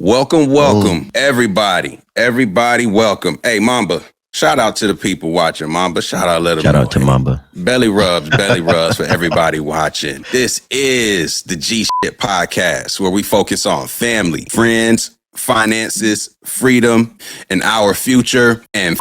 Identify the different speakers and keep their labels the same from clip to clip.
Speaker 1: Welcome, everybody. Everybody, welcome. Hey, Mamba, shout out to the people watching. Mamba, shout out
Speaker 2: to Mamba.
Speaker 1: Belly rubs for everybody watching. This is the G Shit Podcast, where we focus on family, friends, finances, freedom, and our future, and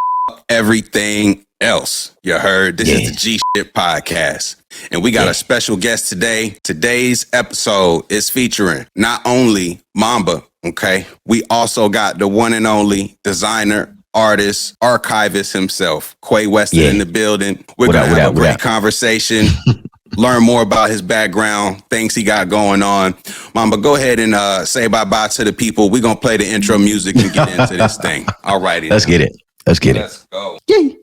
Speaker 1: everything else. You heard? This is the G Shit Podcast. And we got a special guest today. Today's episode is featuring not only Mamba, okay? We also got the one and only designer, artist, archivist himself, Quay, Weston in the building. We're going to have a great conversation, learn more about his background, things he got going on. Mamba, go ahead and say bye-bye to the people. We're going to play the intro music and get into this thing. All righty.
Speaker 2: Let's get it. Let's
Speaker 1: go.
Speaker 2: Yay.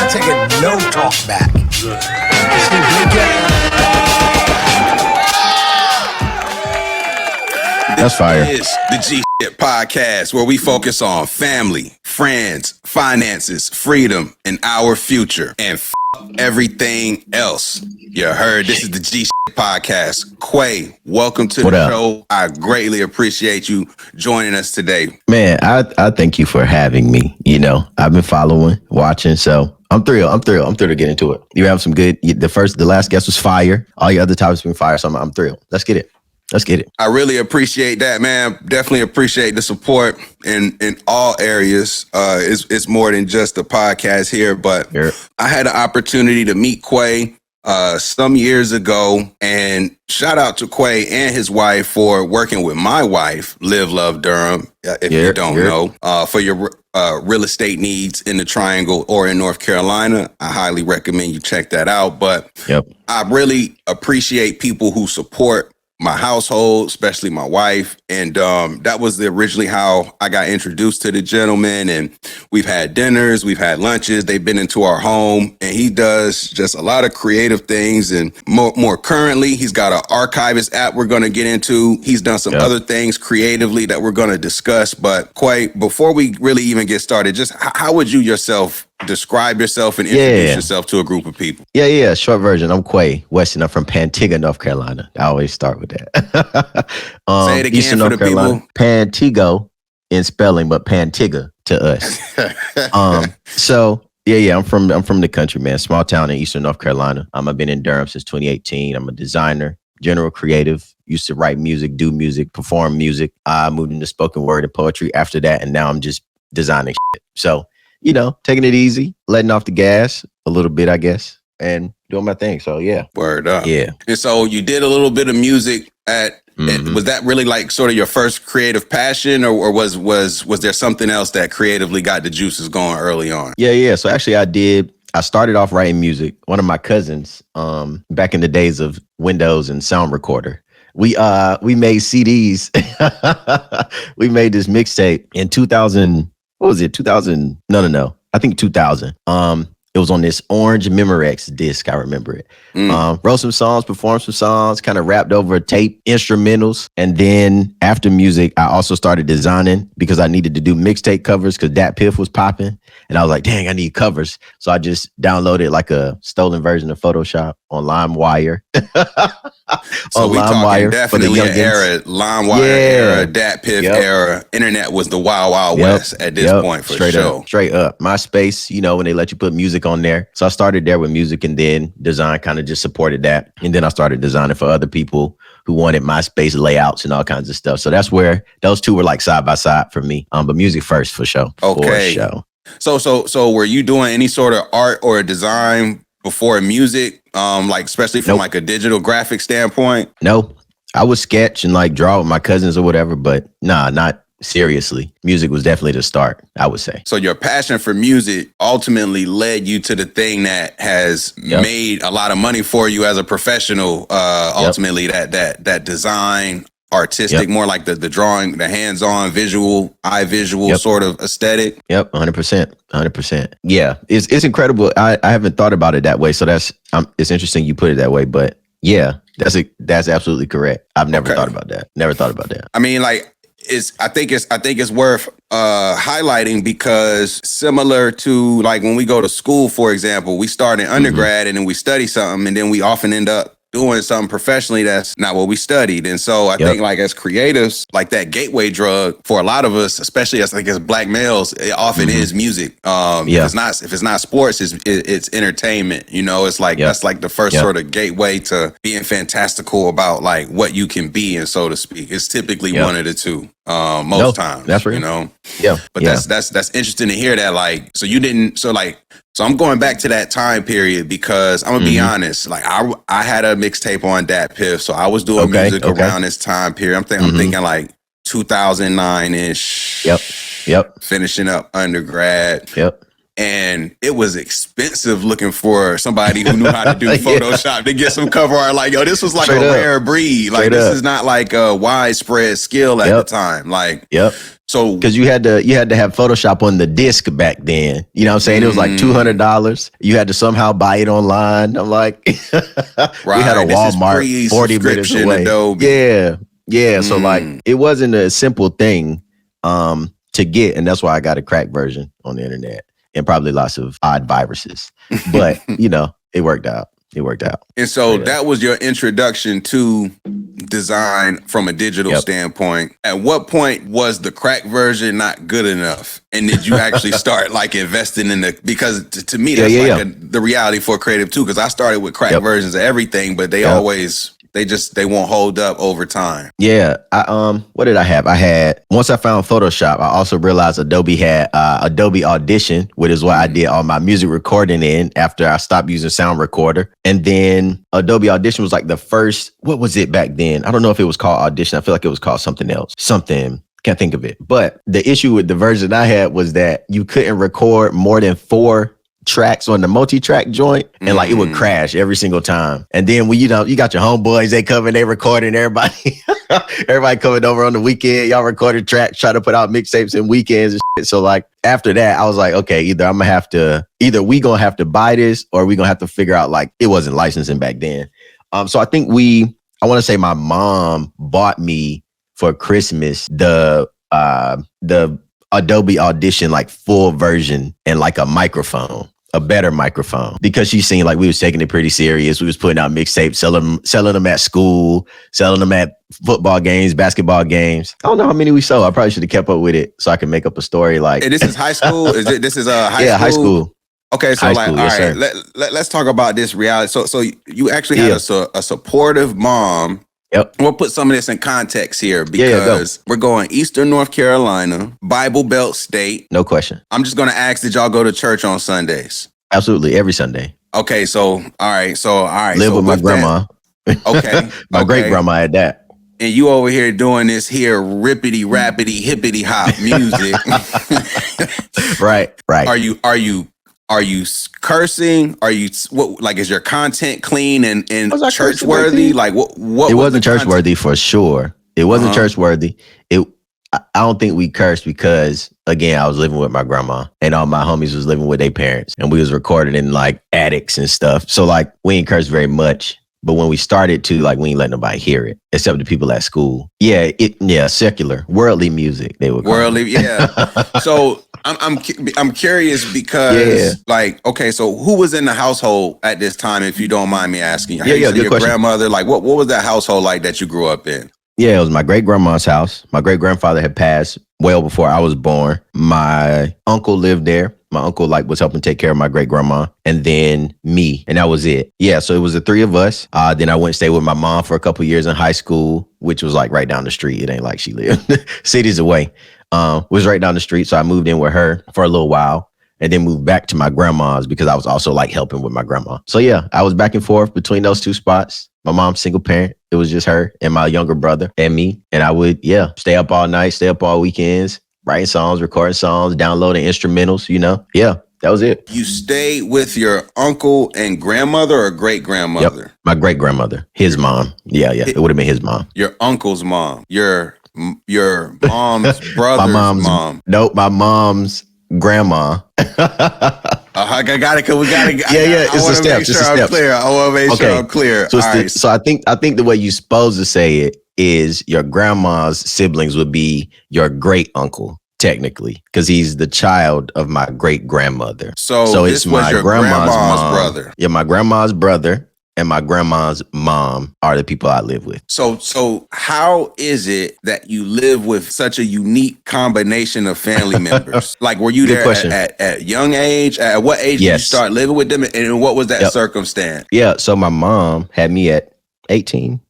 Speaker 3: Taking no talk back.
Speaker 2: That's fire.
Speaker 1: This is the G Shit Podcast, where we focus on family, friends, finances, freedom, and our future, and everything else. You heard? This is the G Shit Podcast. Quay, welcome to the show. I greatly appreciate you joining us today.
Speaker 2: Man, I thank you for having me. You know, I've been following, watching, so I'm thrilled to get into it. You have some good. The last guest was fire. All your other topics been fire, so I'm thrilled. Let's get it. I really appreciate that, man. Definitely appreciate the support in all areas. It's more than just a podcast here, but I had an opportunity to meet Quay some years ago, and shout out to Quay and his wife for working with my wife, Live Love Durham. If you don't know, for your real estate needs in the Triangle or in North Carolina, I highly recommend you check that out. But I really appreciate people who support my household, especially my wife. And that was originally how I got introduced to the gentleman. And we've had dinners, we've had lunches. They've been into our home, and he does just a lot of creative things. And more currently, he's got an archivist app we're going to get into. He's done some other things creatively that we're going to discuss. But Quay, before we really even get started, just how would you describe yourself and introduce yourself to a group of people? Short version. I'm Quay Weston. I'm from Pantego, North Carolina. I always start with that.
Speaker 1: Say it again
Speaker 2: Eastern
Speaker 1: for
Speaker 2: North
Speaker 1: the
Speaker 2: Carolina.
Speaker 1: people.
Speaker 2: Pantego in spelling, but Pantego to us. I'm from the country, man. Small town in Eastern North Carolina. I've been in Durham since 2018. I'm a designer, general creative. Used to write music, do music, perform music. I moved into spoken word and poetry after that, and now I'm just designing shit. So, you know, taking it easy, letting off the gas a little bit, I guess, and doing my thing. So,
Speaker 1: Word up.
Speaker 2: Yeah.
Speaker 1: And so you did a little bit of music was that really like sort of your first creative passion, or was there something else that creatively got the juices going early on?
Speaker 2: Yeah. So actually I started off writing music. One of my cousins, back in the days of Windows and sound recorder, we made CDs. We made this mixtape in 2000. What was it? 2000? No. I think 2000. It was on this orange Memorex disc. I remember it. Wrote some songs, performed some songs, kind of rapped over tape, instrumentals. And then after music, I also started designing because I needed to do mixtape covers because Dat Piff was popping. And I was like, dang, I need covers. So I just downloaded like a stolen version of Photoshop on LimeWire.
Speaker 1: So we talking definitely an era, LimeWire era, Dat Piff era. Internet was the wild west at this point for sure.
Speaker 2: Straight up. MySpace, you know, when they let you put music on there. So I started there with music, and then design kind of just supported that. And then I started designing for other people who wanted MySpace layouts and all kinds of stuff. So that's where those two were like side by side for me. But music first for sure.
Speaker 1: Okay.
Speaker 2: For sure.
Speaker 1: So were you doing any sort of art or design before music? Like especially from like a digital graphic standpoint?
Speaker 2: No, I would sketch and like draw with my cousins or whatever, but not seriously. Music was definitely the start, I would say.
Speaker 1: So your passion for music ultimately led you to the thing that has made a lot of money for you as a professional. Ultimately, that design, artistic, more like the drawing, the hands-on visual, sort of aesthetic.
Speaker 2: 100%. Yeah, it's incredible. I haven't thought about it that way, so it's interesting you put it that way. But yeah, that's absolutely correct. I've never thought about that. I mean, like,
Speaker 1: I think it's worth highlighting, because similar to like when we go to school, for example, we start in undergrad and then we study something, and then we often end up doing something professionally that's not what we studied. And so I think like as creatives, like that gateway drug for a lot of us, especially as black males, it often is music. If it's not sports, it's entertainment. You know, it's like that's like the first sort of gateway to being fantastical about like what you can be, and so to speak. It's typically one of the two. Most times. That's real. You know? Yeah. But that's interesting to hear that. Like, so I'm going back to that time period, because I'm gonna be honest. Like I had a mixtape on Dat Piff, so I was doing music around this time period. I'm thinking like 2009-ish. Yep. Finishing up undergrad. Yep. And it was expensive looking for somebody who knew how to do Photoshop to get some cover art. Like, yo, this was like a rare breed. Like, this is not like a widespread skill at the time. Like, so because you had to have Photoshop on the disc back then. You know what I'm saying? It was like $200. You had to somehow buy it online. I'm like, we had a Walmart 40 minutes away. Adobe. Yeah. So like, it wasn't a simple thing to get, and that's why I got a cracked version on the internet. And probably lots of odd viruses. But, you know, it worked out. And so that was your introduction to design from a digital standpoint. At what point was the cracked version not good enough? And did you actually start like investing in because to me, that's the reality for a creative too. Because I started with cracked versions of everything, but they always... They won't hold up over time. Yeah. What did I have? Once I found Photoshop, I also realized Adobe had Adobe Audition, which is what I did all my music recording in after I stopped using Sound Recorder. And then Adobe Audition was like the first, what was it back then? I don't know if it was called Audition. I feel like it was called something else. Can't think of it. But the issue with the version I had was that you couldn't record more than 4 tracks on the multi-track joint, and like it would crash every single time. And then when you got your homeboys, they come and they recording, everybody coming over on the weekend, y'all recorded tracks, try to put out mixtapes and weekends and shit. So like after that, I was like, okay, either we gonna have to buy this, or we gonna have to figure out, like, it wasn't licensing back then. So I think I want to say my mom bought me for Christmas the Adobe Audition like full version and like a better microphone, because she seen like we was taking it pretty serious. We was putting out mixtapes, selling them at school, selling them at football games, basketball games. I don't know how many we sold. I probably should have kept up with it so I can make up a story. Like, hey, this is high school. This is high school? Yeah, high school. Okay, so like, all right, let's talk about this reality. So you actually had a supportive mom. Yep. We'll put some of this in context here, because we're going Eastern North Carolina, Bible Belt state. No question. I'm just going to ask, did y'all go to church on Sundays? Absolutely. Every Sunday. Okay. So, all right. Live with my grandma. Okay. My great grandma had that. And you over here doing this here rippity, rappity, hippity hop music. Right. Are you cursing? Are you is your content clean and church worthy? Like what? It wasn't church worthy for sure. It wasn't church worthy. I don't think we cursed because, again, I was living with my grandma and all my homies was living with their parents, and we was recording in like attics and stuff. So like we ain't cursed very much. But when we started to, like, we ain't let nobody hear it except the people at school. Yeah, secular, worldly music. They would call worldly, it. So I'm curious because, like, okay, so who was in the household at this time, if you don't mind me asking? Your grandmother. Like, what was that household like that you grew up in? Yeah, it was my great grandma's house. My great grandfather had passed well before I was born. My uncle lived there. My uncle was helping take care of my great grandma, and then me, and that was it. Yeah, so it was the 3 of us. Then I went and stayed with my mom for a couple of years in high school, which was like right down the street. It ain't like she lived cities away. Was right down the street, so I moved in with her for a little while, and then moved back to my grandma's because I was also like helping with my grandma. So yeah, I was back and forth between those 2 spots. My mom's single parent. It was just her and my younger brother and me, and I would stay up all night, stay up all weekends, writing songs, recording songs, downloading instrumentals, Yeah, that was it. You stayed with your uncle and grandmother or great grandmother? Yep. My great grandmother, his mom. Yeah. It would have been his mom. Your uncle's mom. Your mom's brother's mom. Nope, my mom's grandma. I got it. Cause we got it. It's a step. I want to make sure I'm clear. I want to make sure I'm clear. So I think the way you're supposed to say it
Speaker 2: is your grandma's siblings would be your great uncle, technically, because he's the child of my great grandmother.
Speaker 1: So this
Speaker 2: it's
Speaker 1: was
Speaker 2: my
Speaker 1: your
Speaker 2: grandma's
Speaker 1: grandma's
Speaker 2: mom.
Speaker 1: brother.
Speaker 2: Yeah, my grandma's brother and my grandma's mom are the people I live with.
Speaker 1: So how is it that you live with such a unique combination of family members? Like, were you
Speaker 2: Good
Speaker 1: there
Speaker 2: question.
Speaker 1: at young age? At what age did you
Speaker 2: Yes.
Speaker 1: start living with them? And what was that
Speaker 2: Yep.
Speaker 1: circumstance?
Speaker 2: Yeah, so my mom had me at 18.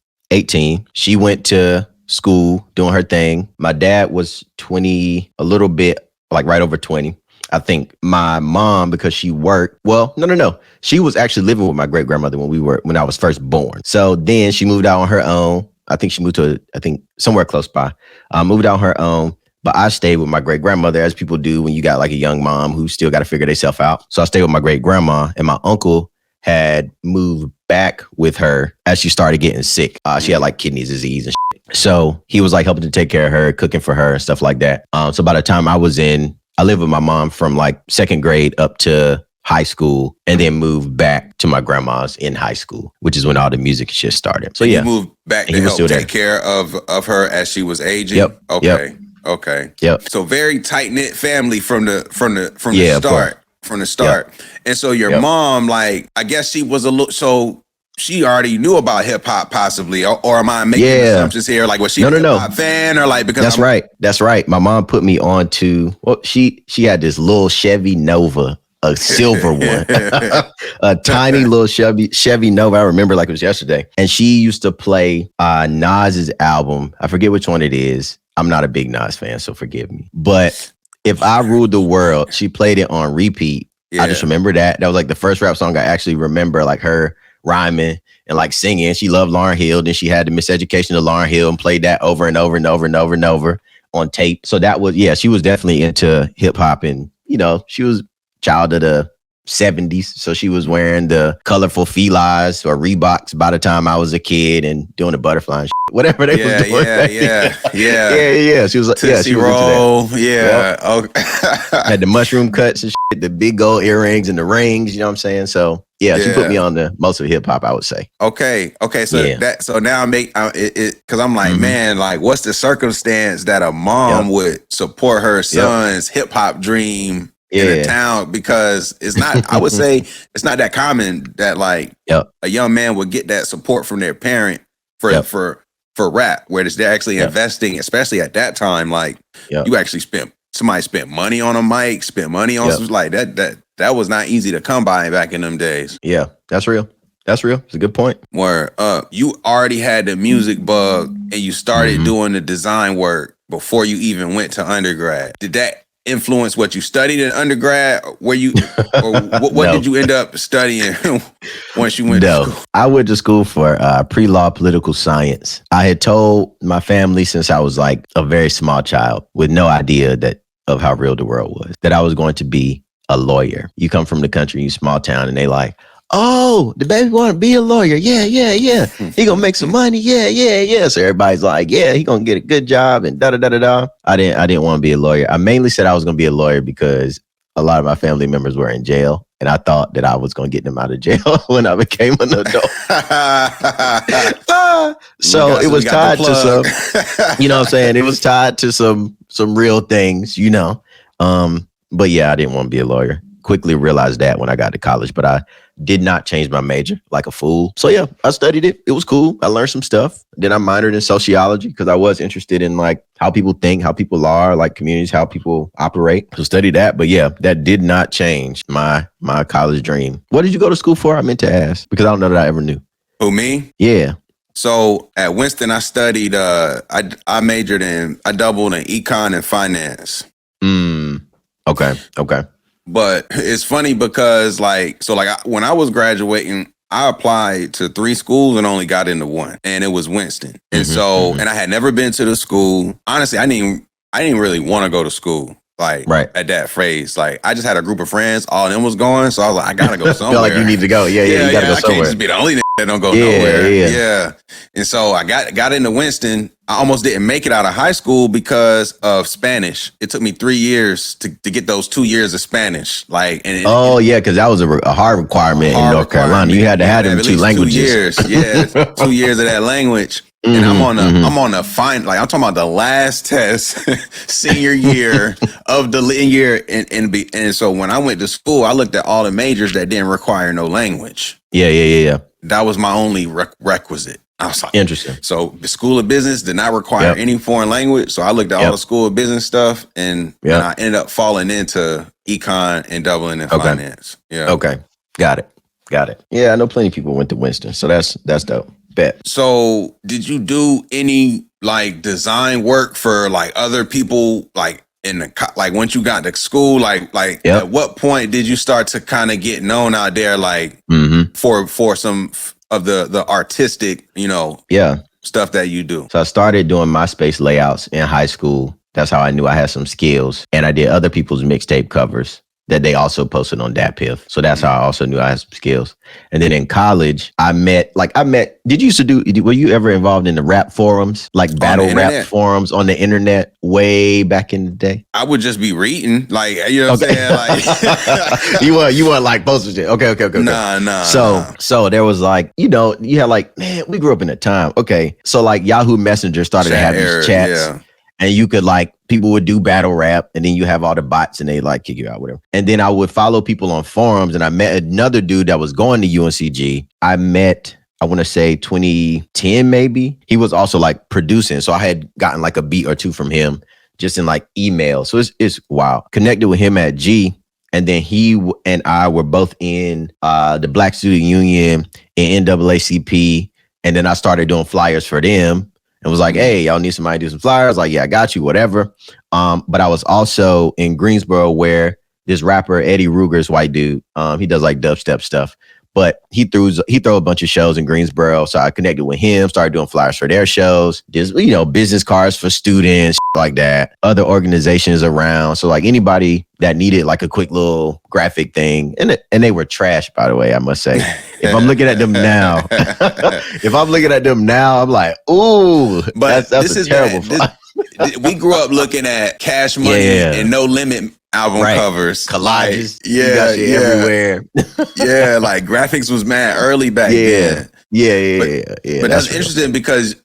Speaker 2: She went to school doing her thing. My dad was 20, a little bit, like right over 20. I think my mom, because she worked, well, no. She was actually living with my great grandmother when I was first born. So then she moved out on her own. I think she moved to, somewhere close by. Moved out on her own. But I stayed with my great grandmother, as people do when you got like a young mom who still got to figure themselves out. So I stayed with my great grandma, and my uncle had moved back with her as she started getting sick. She had like kidney disease and shit. So he was like helping to take care of her, cooking for her and stuff like that. So by the time I lived with my mom from like second grade up to high school, and then moved back to my grandma's in high school, which is when all the music shit started. So
Speaker 1: You moved back to help take care of her as she was aging.
Speaker 2: Yep.
Speaker 1: Okay.
Speaker 2: Yep.
Speaker 1: Okay.
Speaker 2: Yep.
Speaker 1: So very tight knit family from the
Speaker 2: Yeah,
Speaker 1: start. From the start. Yep. And so your mom, like, I guess she was so she already knew about hip hop possibly, or am I making assumptions here? Like, was she a hip hop fan, or like because
Speaker 2: That's right. My mom put me on to she had this little Chevy Nova, a silver one, a tiny little Chevy Nova. I remember like it was yesterday. And she used to play Nas's album. I forget which one it is. I'm not a big Nas fan, so forgive me. But If I Ruled the World, she played it on repeat. Yeah. I just remember that. That was like the first rap song I actually remember, like her rhyming and like singing. She loved Lauryn Hill. Then she had the Miseducation of Lauryn Hill and played that over and over and over and over and over on tape. So that was, she was definitely into hip hop. And, she was child of the 70s. So she was wearing the colorful Feli's or Reeboks by the time I was a kid and doing the butterfly and shit, whatever they was doing. Yeah. She was like,
Speaker 1: Tootsie
Speaker 2: she was
Speaker 1: Roll.
Speaker 2: into that.
Speaker 1: Yeah. Okay.
Speaker 2: Had the mushroom cuts and shit, the big gold earrings and the rings, you know what I'm saying? So she put me on the most of hip hop, I would say.
Speaker 1: Okay. So now because I'm like, man, like, what's the circumstance that a mom would support her son's hip hop dream in a town? Because it's not, I would say it's not that common that like a young man would get that support from their parent for rap, where they're actually investing, especially at that time. Like you actually somebody spent money on a mic, spent money on something like that. That was not easy to come by back in them days.
Speaker 2: Yeah, that's real. It's a good point.
Speaker 1: Where you already had the music bug and you started doing the design work before you even went to undergrad. Did that influence what you studied in undergrad? What did you end up studying once you went to school?
Speaker 2: I went to school for pre-law political science. I had told my family since I was like a very small child with no idea of how real the world was, that I was going to be a lawyer. You come from the country, you small town, and they like, oh, the baby want to be a lawyer. Yeah. He gonna make some money. Yeah. So everybody's like, yeah, he gonna get a good job and da-da-da-da-da. I didn't want to be a lawyer. I mainly said I was gonna be a lawyer because a lot of my family members were in jail, and I thought that I was gonna get them out of jail when I became an adult. So it was tied to some, you know what I'm saying? It was tied to some real things, But yeah, I didn't want to be a lawyer. Quickly realized that when I got to college, but I did not change my major like a fool. So yeah, I studied it. It was cool. I learned some stuff. Then I minored in sociology because I was interested in like how people think, how people are, like communities, how people operate. So study that. But yeah, that did not change my college dream. What did you go to school for? I meant to ask because I don't know that I ever knew.
Speaker 1: Who, me?
Speaker 2: Yeah.
Speaker 1: So at Weston, I studied, I doubled in econ and finance.
Speaker 2: Okay.
Speaker 1: But it's funny because when I was graduating, I applied to 3 schools and only got into 1, and it was Winston. And and I had never been to the school. Honestly, I didn't really want to go to school. Like at that phrase, like I just had a group of friends, all of them was going, so I was like, I gotta go somewhere.
Speaker 2: Feel like you need to go. Yeah, you gotta go somewhere.
Speaker 1: I can't just be the only nigga They don't go
Speaker 2: Yeah,
Speaker 1: nowhere.
Speaker 2: yeah.
Speaker 1: Yeah. And so I got into Winston. I almost didn't make it out of high school because of Spanish. It took me 3 years to get those 2 years of Spanish. Like,
Speaker 2: Oh, yeah, because that was a hard requirement in North Carolina. You had to have them
Speaker 1: at
Speaker 2: 2
Speaker 1: least
Speaker 2: languages.
Speaker 1: 2 years. Yeah, 2 years of that language. And I'm on a fine, like I'm talking about the last test, senior year of the year. And so when I went to school, I looked at all the majors that didn't require no language.
Speaker 2: Yeah.
Speaker 1: That was my only requisite. I was like,
Speaker 2: Interesting.
Speaker 1: So the School of Business did not require any foreign language. So I looked at all the School of Business stuff and I ended up falling into econ and doubling in finance. Yeah.
Speaker 2: Okay. Got it. Yeah, I know plenty of people went to Winston. So that's dope. Bet.
Speaker 1: So did you do any like design work for like other people, like in the, like once you got to school, like at what point did you start to kind of get known out there, like for some of the artistic, stuff that you do?
Speaker 2: So I started doing MySpace layouts in high school. That's how I knew I had some skills. And I did other people's mixtape covers that they also posted on DatPiff. So that's how I also knew I had some skills. And then in college, were you ever involved in the rap forums, like battle rap forums on the internet way back in the day?
Speaker 1: I would just be reading, like, you know what I'm saying? Like,
Speaker 2: you weren't like posting shit. Okay.
Speaker 1: Nah.
Speaker 2: So there was like, you had like, man, we grew up in a time. Okay. So like Yahoo Messenger started to have these chats. Yeah. And you could like, people would do battle rap and then you have all the bots and they like kick you out, whatever. And then I would follow people on forums and I met another dude that was going to UNCG. I want to say 2010 maybe. He was also like producing. So I had gotten like a beat or two from him just in like email. So it's wild. Connected with him at G. And then he and I were both in the Black Student Union in NAACP. And then I started doing flyers for them. And was like, hey, y'all need somebody to do some flyers? Like, yeah, I got you, whatever. But I was also in Greensboro where this rapper, Eddie Ruger's white dude, he does like dubstep stuff. But he threw a bunch of shows in Greensboro. So I connected with him, started doing flyers for their shows. Just, business cards for students, like that. Other organizations around. So like anybody that needed like a quick little graphic thing. And they were trash, by the way, I must say. If I'm looking at them now, I'm like, ooh,
Speaker 1: but
Speaker 2: that's a terrible
Speaker 1: we grew up looking at Cash Money and No Limit album covers.
Speaker 2: Collages.
Speaker 1: Like,
Speaker 2: everywhere.
Speaker 1: Yeah, like graphics was mad early back then.
Speaker 2: Yeah.
Speaker 1: But that's interesting because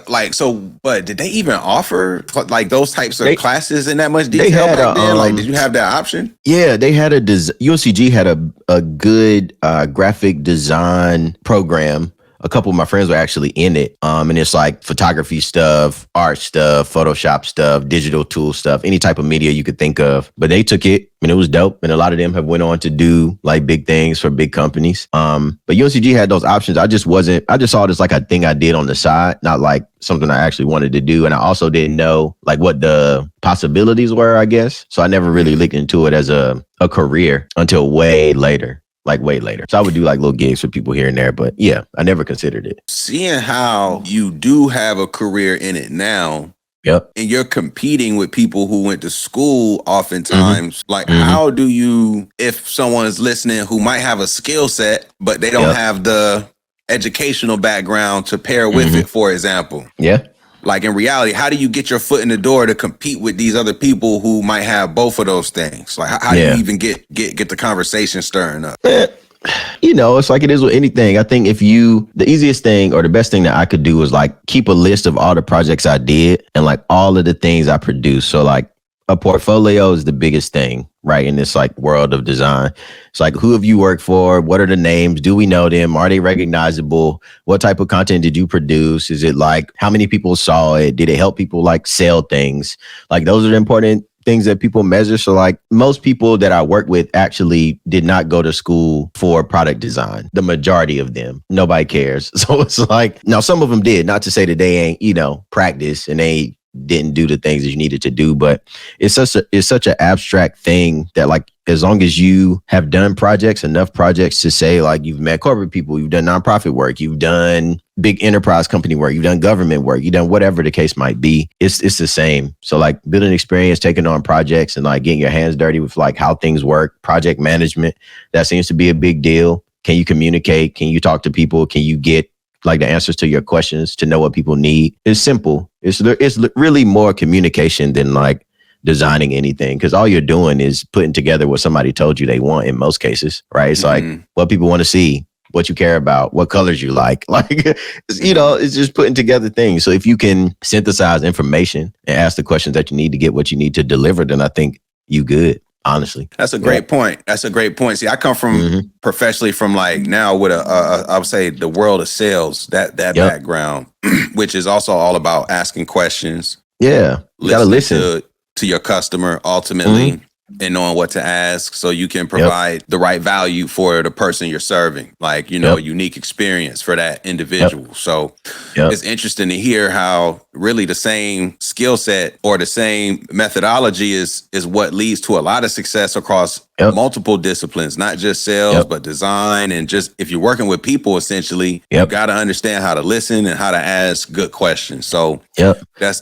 Speaker 1: like, so, but did they even offer like those types of classes in that much detail back then? Like, did you have that option?
Speaker 2: Yeah, they had UNCG had a good graphic design program. A couple of my friends were actually in it. And it's like photography stuff, art stuff, Photoshop stuff, digital tool stuff, any type of media you could think of. But they took it and it was dope. And a lot of them have went on to do like big things for big companies. But UNCG had those options. I just saw it as like a thing I did on the side, not like something I actually wanted to do. And I also didn't know like what the possibilities were, I guess. So I never really looked into it as a career until way later. So I would do like little gigs for people here and there, but yeah, I never considered it.
Speaker 1: Seeing how you do have a career in it now,
Speaker 2: yep,
Speaker 1: and you're competing with people who went to school oftentimes, like how do you, if someone's listening who might have a skill set, but they don't have the educational background to pair with it, for example?
Speaker 2: Yeah.
Speaker 1: Like in reality, how do you get your foot in the door to compete with these other people who might have both of those things? Like how do you even get the conversation stirring up?
Speaker 2: It's like it is with anything. I think the easiest thing or the best thing that I could do is like keep a list of all the projects I did and like all of the things I produced. So like a portfolio is the biggest thing, right? In this like world of design. It's like, who have you worked for? What are the names? Do we know them? Are they recognizable? What type of content did you produce? Is it like, how many people saw it? Did it help people like sell things? Like those are the important things that people measure. So like most people that I work with actually did not go to school for product design. The majority of them, nobody cares. So it's like, now some of them did, not to say that they ain't, practice and they didn't do the things that you needed to do, but it's such an abstract thing that like, as long as you have done enough projects to say like you've met corporate people, you've done nonprofit work, you've done big enterprise company work, you've done government work, you've done whatever the case might be, it's the same. So like building experience, taking on projects and like getting your hands dirty with like how things work, project management, that seems to be a big deal. Can you communicate? Can you talk to people? Can you get like the answers to your questions to know what people need? It's simple. It's really more communication than like designing anything, because all you're doing is putting together what somebody told you they want in most cases, right? It's like what people want to see, what you care about, what colors you like. It's just putting together things. So if you can synthesize information and ask the questions that you need to get what you need to deliver, then I think you good. Honestly,
Speaker 1: that's a great point. That's a great point. See, I come from professionally from like now with I would say the world of sales, that background, which is also all about asking questions.
Speaker 2: Yeah, you gotta listen
Speaker 1: to your customer ultimately. And knowing what to ask so you can provide the right value for the person you're serving, like, a unique experience for that individual. So it's interesting to hear how really the same skill set or the same methodology is what leads to a lot of success across multiple disciplines, not just sales, but design. And just if you're working with people, essentially, you got to understand how to listen and how to ask good questions. So that's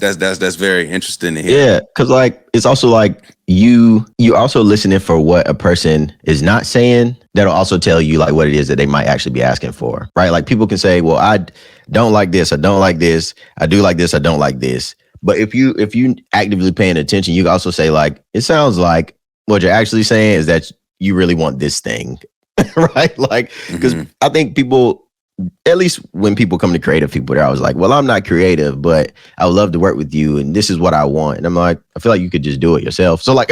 Speaker 1: very interesting to hear.
Speaker 2: Yeah, because like it's also like you also listening for what a person is not saying. That'll also tell you like what it is that they might actually be asking for, right? Like people can say, well, I don't like this, I don't like this, I do like this, I don't like this. But if you actively paying attention, you can also say like, it sounds like what you're actually saying is that you really want this thing, right? Like, because I think people, at least when people come to creative people, they're always like, well, I'm not creative, but I would love to work with you. And this is what I want. And I'm like, I feel like you could just do it yourself. So like,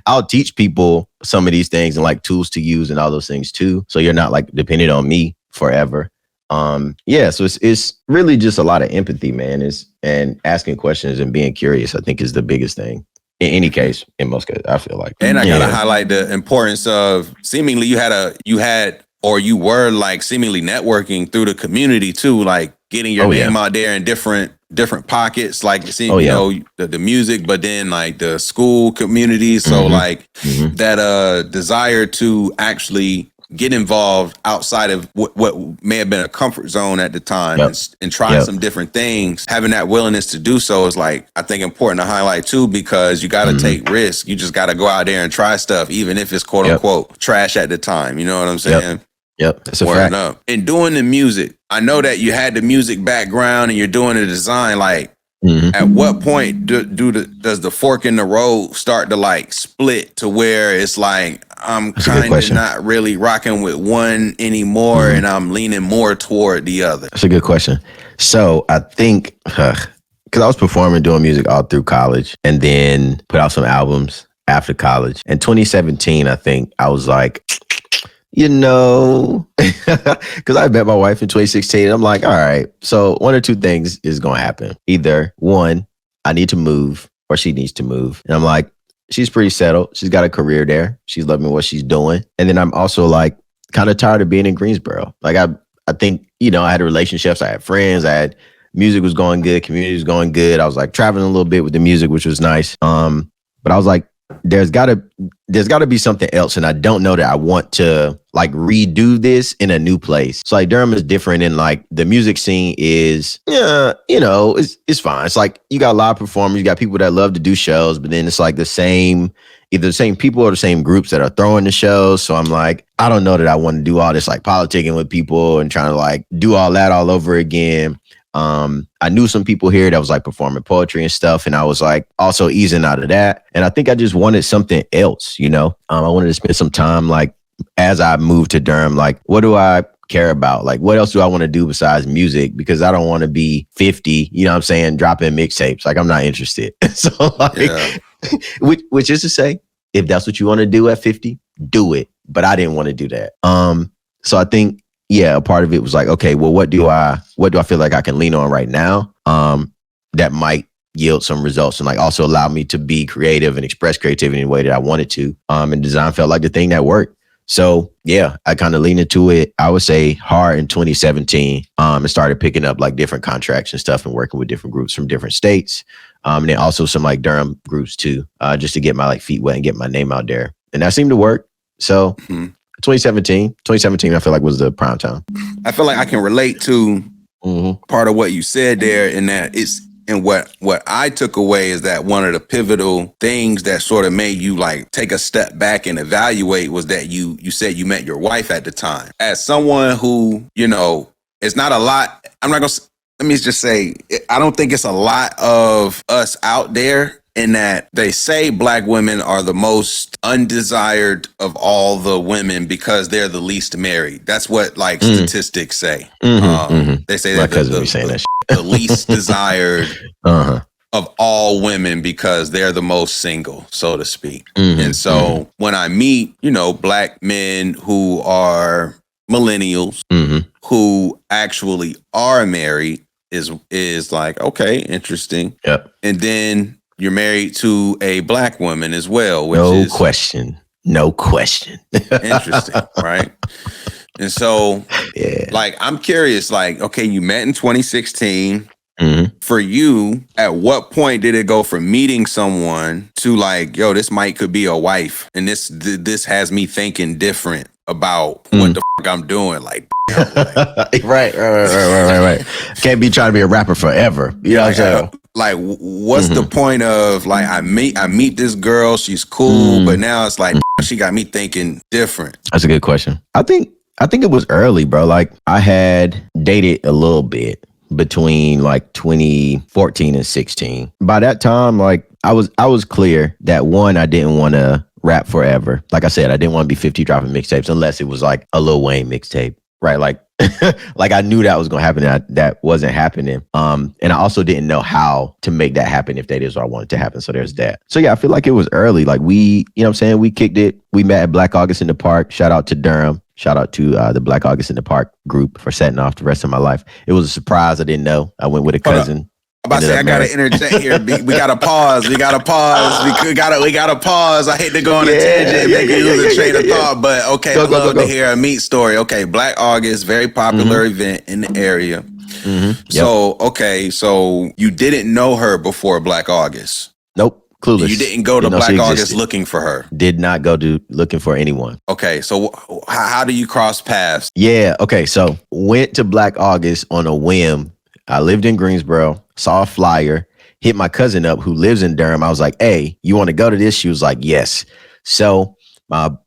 Speaker 2: I'll teach people some of these things and like tools to use and all those things too. So you're not like dependent on me forever. So it's really just a lot of empathy, man, and asking questions and being curious, I think is the biggest thing. In any case, in most cases, I feel like.
Speaker 1: And I gotta highlight the importance of seemingly you were like seemingly networking through the community too, like getting your name out there in different pockets, like the music, but then like the school community. So like that desire to actually get involved outside of what may have been a comfort zone at the time and try some different things. Having that willingness to do so is like, I think important to highlight too, because you got to take risks. You just got to go out there and try stuff, even if it's quote unquote trash at the time. You know what I'm saying?
Speaker 2: Yep. That's a fact.
Speaker 1: Up. And doing the music, I know that you had the music background and you're doing the design. Like, at what point does the fork in the road start to like split to where it's like, I'm kind of not really rocking with one anymore and I'm leaning more toward the other?
Speaker 2: That's a good question. So I think, because I was performing, doing music all through college and then put out some albums after college. In 2017, I think I was like, because I met my wife in 2016. I'm like, all right, so one or two things is going to happen. Either one, I need to move or she needs to move. And I'm like, she's pretty settled. She's got a career there. She's loving what she's doing. And then I'm also like kind of tired of being in Greensboro. Like I think, I had relationships. I had friends. Music was going good. Community was going good. I was like traveling a little bit with the music, which was nice. But I was like, there's gotta be something else. And I don't know that I want to like redo this in a new place. So like Durham is different in like the music scene is, it's fine. It's like you got live performers, you got people that love to do shows, but then it's like either the same people or the same groups that are throwing the shows. So I'm like, I don't know that I want to do all this like politicking with people and trying to like do all that all over again. I knew some people here that was like performing poetry and stuff. And I was like also easing out of that. And I think I just wanted something else, I wanted to spend some time, like as I moved to Durham, like what do I care about? Like what else do I want to do besides music? Because I don't want to be 50, dropping mixtapes. Like I'm not interested. So like, which is to say, if that's what you want to do at 50, do it. But I didn't want to do that. So I think, a part of it was like, okay, well, what do I feel like I can lean on right now that might yield some results and like also allow me to be creative and express creativity in a way that I wanted to. And design felt like the thing that worked. So I kind of leaned into it, I would say hard in 2017 and started picking up like different contracts and stuff and working with different groups from different states. And then also some like Durham groups too, just to get my like feet wet and get my name out there. And that seemed to work. So 2017, I feel like was the prime time.
Speaker 1: I feel like I can relate to part of what you said there, in that And what I took away is that one of the pivotal things that sort of made you like take a step back and evaluate was that you said you met your wife at the time. As someone who, it's not a lot. Let me just say, I don't think it's a lot of us out there in that they say black women are the most undesired of all the women because they're the least married. That's what like statistics say. They say
Speaker 2: My
Speaker 1: that
Speaker 2: cousin be saying that shit.
Speaker 1: the least desired of all women because they're the most single, so to speak. And so when I meet, black men who are millennials who actually are married is like, okay, interesting.
Speaker 2: Yep.
Speaker 1: And then you're married to a black woman as well, which
Speaker 2: No
Speaker 1: is
Speaker 2: question.
Speaker 1: interesting, right? And so, like, I'm curious, like, okay, you met in 2016. For you, at what point did it go from meeting someone to like, yo, this could be a wife, and this has me thinking different about what the fuck I'm doing, like.
Speaker 2: Right. Can't be trying to be a rapper forever. You know what I'm saying?
Speaker 1: Like, what's the point of like I meet this girl, she's cool, but now it's like she got me thinking different.
Speaker 2: That's a good question. I think it was early, bro. Like I had dated a little bit between like 2014 and 16. By that time, like I was clear that one, I didn't want to rap forever. Like I said, I didn't want to be 50 dropping mixtapes unless it was like a Lil Wayne mixtape. Right, like, like I knew that was gonna happen. That wasn't happening. And I also didn't know how to make that happen if that is what I wanted to happen. So there's that. So yeah, I feel like it was early. Like we kicked it. We met at Black August in the Park. Shout out to Durham. Shout out to the Black August in the Park group for setting off the rest of my life. It was a surprise. I didn't know. I went with a cousin.
Speaker 1: I'm about to say, I gotta interject here. We gotta pause. We gotta pause. I hate to go on a tangent and make you lose a train of thought, but okay, I'd love to hear a meet story. Okay, Black August, very popular event in the area. So, okay, so you didn't know her before Black August?
Speaker 2: Nope. Clueless.
Speaker 1: You didn't go to Black August looking for her?
Speaker 2: Did not go to looking for anyone.
Speaker 1: Okay, so how do you cross paths?
Speaker 2: Yeah, okay, so went to Black August on a whim. I lived in Greensboro, saw a flyer, hit my cousin up who lives in Durham. I was like, hey, you want to go to this? She was like, yes. So one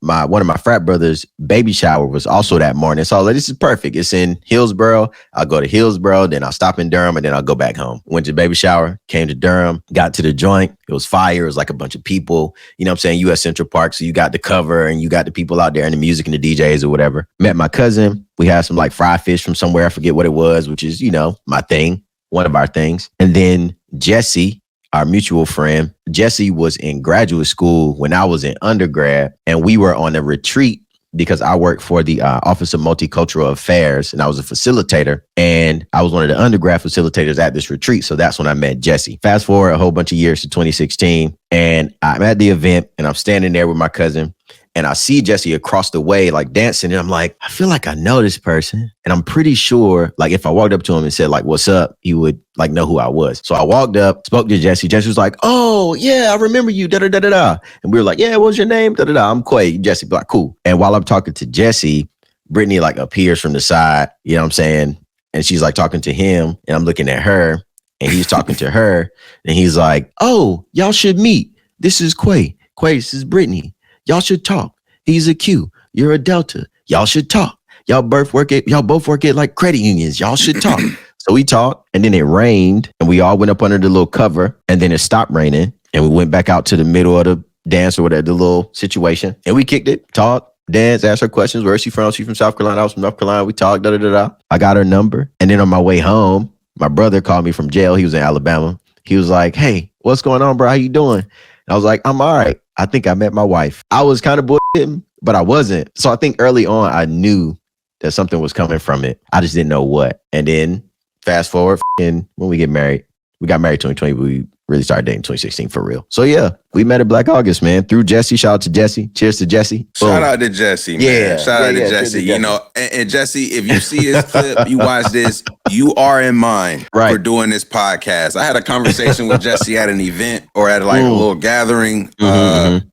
Speaker 2: of my frat brothers' baby shower was also that morning. So I was like, this is perfect. It's in Hillsboro. I'll go to Hillsboro, then I'll stop in Durham, and then I'll go back home. Went to the baby shower, came to Durham, got to the joint. It was fire. It was like a bunch of people, you know what I'm saying? US Central Park. So you got the cover and you got the people out there and the music and the DJs or whatever. Met my cousin. We had some like fried fish from somewhere. I forget what it was, which is, my thing, one of our things. And then Jesse, our mutual friend, Jesse was in graduate school when I was in undergrad, and we were on a retreat because I worked for the Office of Multicultural Affairs, and I was a facilitator, and I was one of the undergrad facilitators at this retreat. So that's when I met Jesse. Fast forward a whole bunch of years to 2016, and I'm at the event, and I'm standing there with my cousin, and I see Jesse across the way, like dancing. And I'm like, I feel like I know this person. And I'm pretty sure, like, if I walked up to him and said, like, what's up, he would like know who I was. So I walked up, spoke to Jesse. Jesse was like, oh, yeah, I remember you. Da da da da da. And we were like, yeah, what was your name? Da da da. I'm Quay. Jesse, like, cool. And while I'm talking to Jesse, Brittany like appears from the side, you know what I'm saying? And she's like talking to him. And I'm looking at her, and he's talking to her. And he's like, oh, y'all should meet. This is Quay. Quay, this is Brittany. Y'all should talk. He's a Q. You're a Delta. Y'all should talk. Y'all both work at like credit unions. Y'all should talk. So we talked, and then it rained, and we all went up under the little cover, and then it stopped raining, and we went back out to the middle of the dance or whatever, the little situation, and we kicked it, talked, danced, asked her questions. Where is she from? She's from South Carolina. I was from North Carolina. We talked, da da da da. I got her number, and then on my way home, my brother called me from jail. He was in Alabama. He was like, hey, what's going on, bro? How you doing? And I was like, I'm all right. I think I met my wife. I was kind of bullshitting, but I wasn't. So I think early on, I knew that something was coming from it. I just didn't know what. And then fast forward, when we get married, we got married 2020, but we really started dating 2016 for real. So yeah, we met at Black August, man. Through Jesse. Shout out to Jesse. Cheers to Jesse. Boom.
Speaker 1: Shout out to Jesse, man.
Speaker 2: Yeah.
Speaker 1: Shout out to Jesse. And Jesse, if you see his clip, you watch this, you are in mine for doing this podcast. I had a conversation with Jesse at an event or at like a little gathering.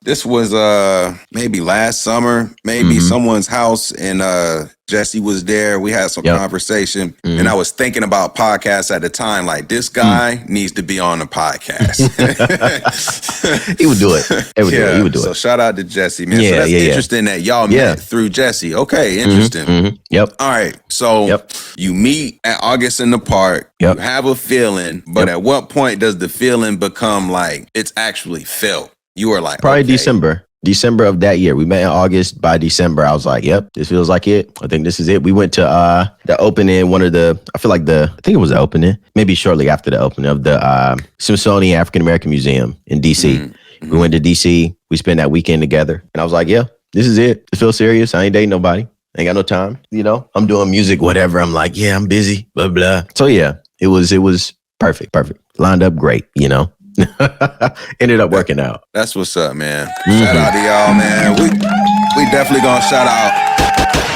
Speaker 1: This was maybe last summer, maybe someone's house in Jesse was there. We had some conversation, and I was thinking about podcasts at the time. Like, this guy needs to be on the podcast.
Speaker 2: He would do it. He would do it.
Speaker 1: So shout out to Jesse, man. So that's interesting that y'all met through Jesse. Okay, interesting.
Speaker 2: Yep.
Speaker 1: All right. So you meet at August in the park.
Speaker 2: Yep.
Speaker 1: You have a feeling, but at what point does the feeling become like it's actually felt? You were like,
Speaker 2: probably December of that year. We met in August. By December, I was like, yep, this feels like it. I think this is it. We went to the opening, I think it was the opening, maybe shortly after the opening of the Smithsonian African American Museum in DC. Mm-hmm. We went to DC. We spent that weekend together. And I was like, yeah, this is it. It feels serious. I ain't dating nobody. I ain't got no time. You know, I'm doing music, whatever. I'm like, yeah, I'm busy, blah, blah. So yeah, it was perfect. Lined up great, you know. Ended up working out.
Speaker 1: That's what's up, man. Shout out to y'all, man. We definitely gonna shout out.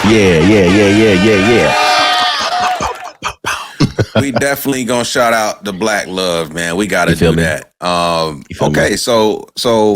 Speaker 2: Yeah.
Speaker 1: We definitely gonna shout out the Black love, man. We gotta do that. Okay, so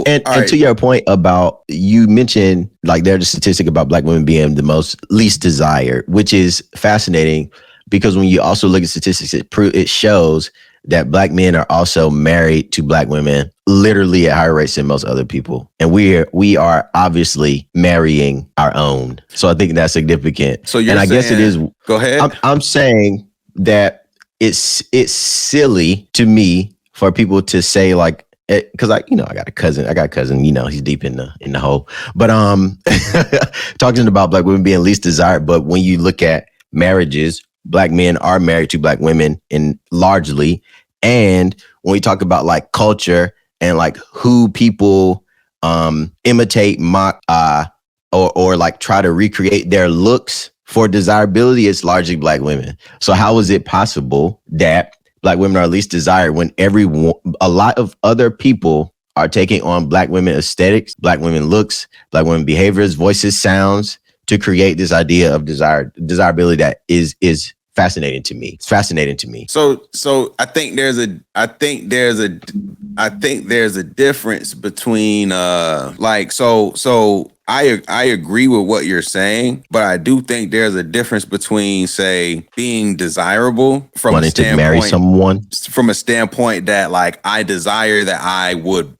Speaker 2: and to your point about, you mentioned like there's a statistic about Black women being the most least desired, which is fascinating because when you also look at statistics, it shows that Black men are also married to Black women literally at higher rates than most other people. And we are obviously marrying our own. So I think that's significant.
Speaker 1: So I guess it is. Go ahead.
Speaker 2: I'm saying that it's silly to me for people to say like, because I got a cousin, you know, he's deep in the hole. But talking about Black women being least desired, but when you look at marriages, Black men are married to Black women in largely. And when we talk about like culture and like who people imitate, mock, or like try to recreate their looks for desirability, it's largely Black women. So how is it possible that Black women are least desired when a lot of other people are taking on Black women aesthetics, Black women looks, Black women behaviors, voices, sounds, to create this idea of desirability that is fascinating to me. It's fascinating to me.
Speaker 1: So I think there's a difference between I agree with what you're saying, but I do think there's a difference between, say, being desirable from
Speaker 2: wanting to marry someone,
Speaker 1: from a standpoint that like I desire that I would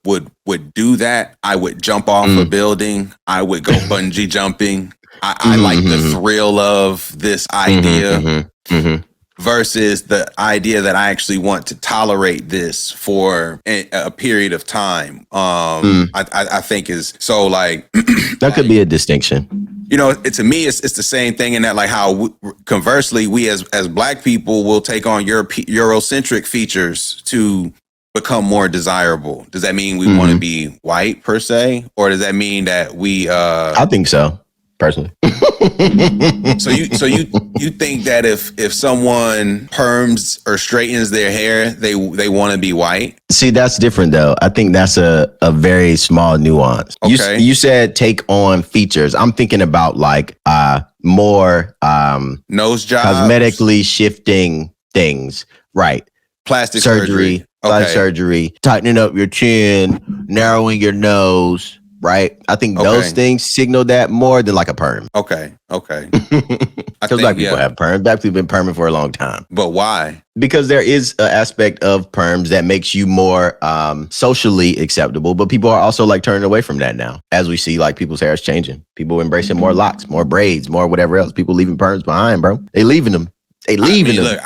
Speaker 1: do that. I would jump off a building. I would go bungee jumping. I like the thrill of this idea versus the idea that I actually want to tolerate this for a period of time. I think is so like
Speaker 2: that could be a distinction.
Speaker 1: You know, to me, it's the same thing in that like how conversely we as Black people will take on Eurocentric features to become more desirable. Does that mean we want to be white per se, or does that mean that we?
Speaker 2: I think so. Personally.
Speaker 1: So you think that if someone perms or straightens their hair, they want to be white?
Speaker 2: See, that's different though. I think that's a very small nuance.
Speaker 1: Okay.
Speaker 2: You said take on features. I'm thinking about like more
Speaker 1: nose jobs,
Speaker 2: cosmetically shifting things, right?
Speaker 1: Plastic surgery.
Speaker 2: Plastic surgery, tightening up your chin, narrowing your nose. Right. I think those things signal that more than like a perm.
Speaker 1: Okay.
Speaker 2: Because Black people have perms. Black people have been perming for a long time.
Speaker 1: But why?
Speaker 2: Because there is an aspect of perms that makes you more socially acceptable. But people are also like turning away from that now. As we see like people's hair is changing. People embracing more locks, more braids, more whatever else. People leaving perms behind, bro. They leaving them. They leaving them.
Speaker 1: Look,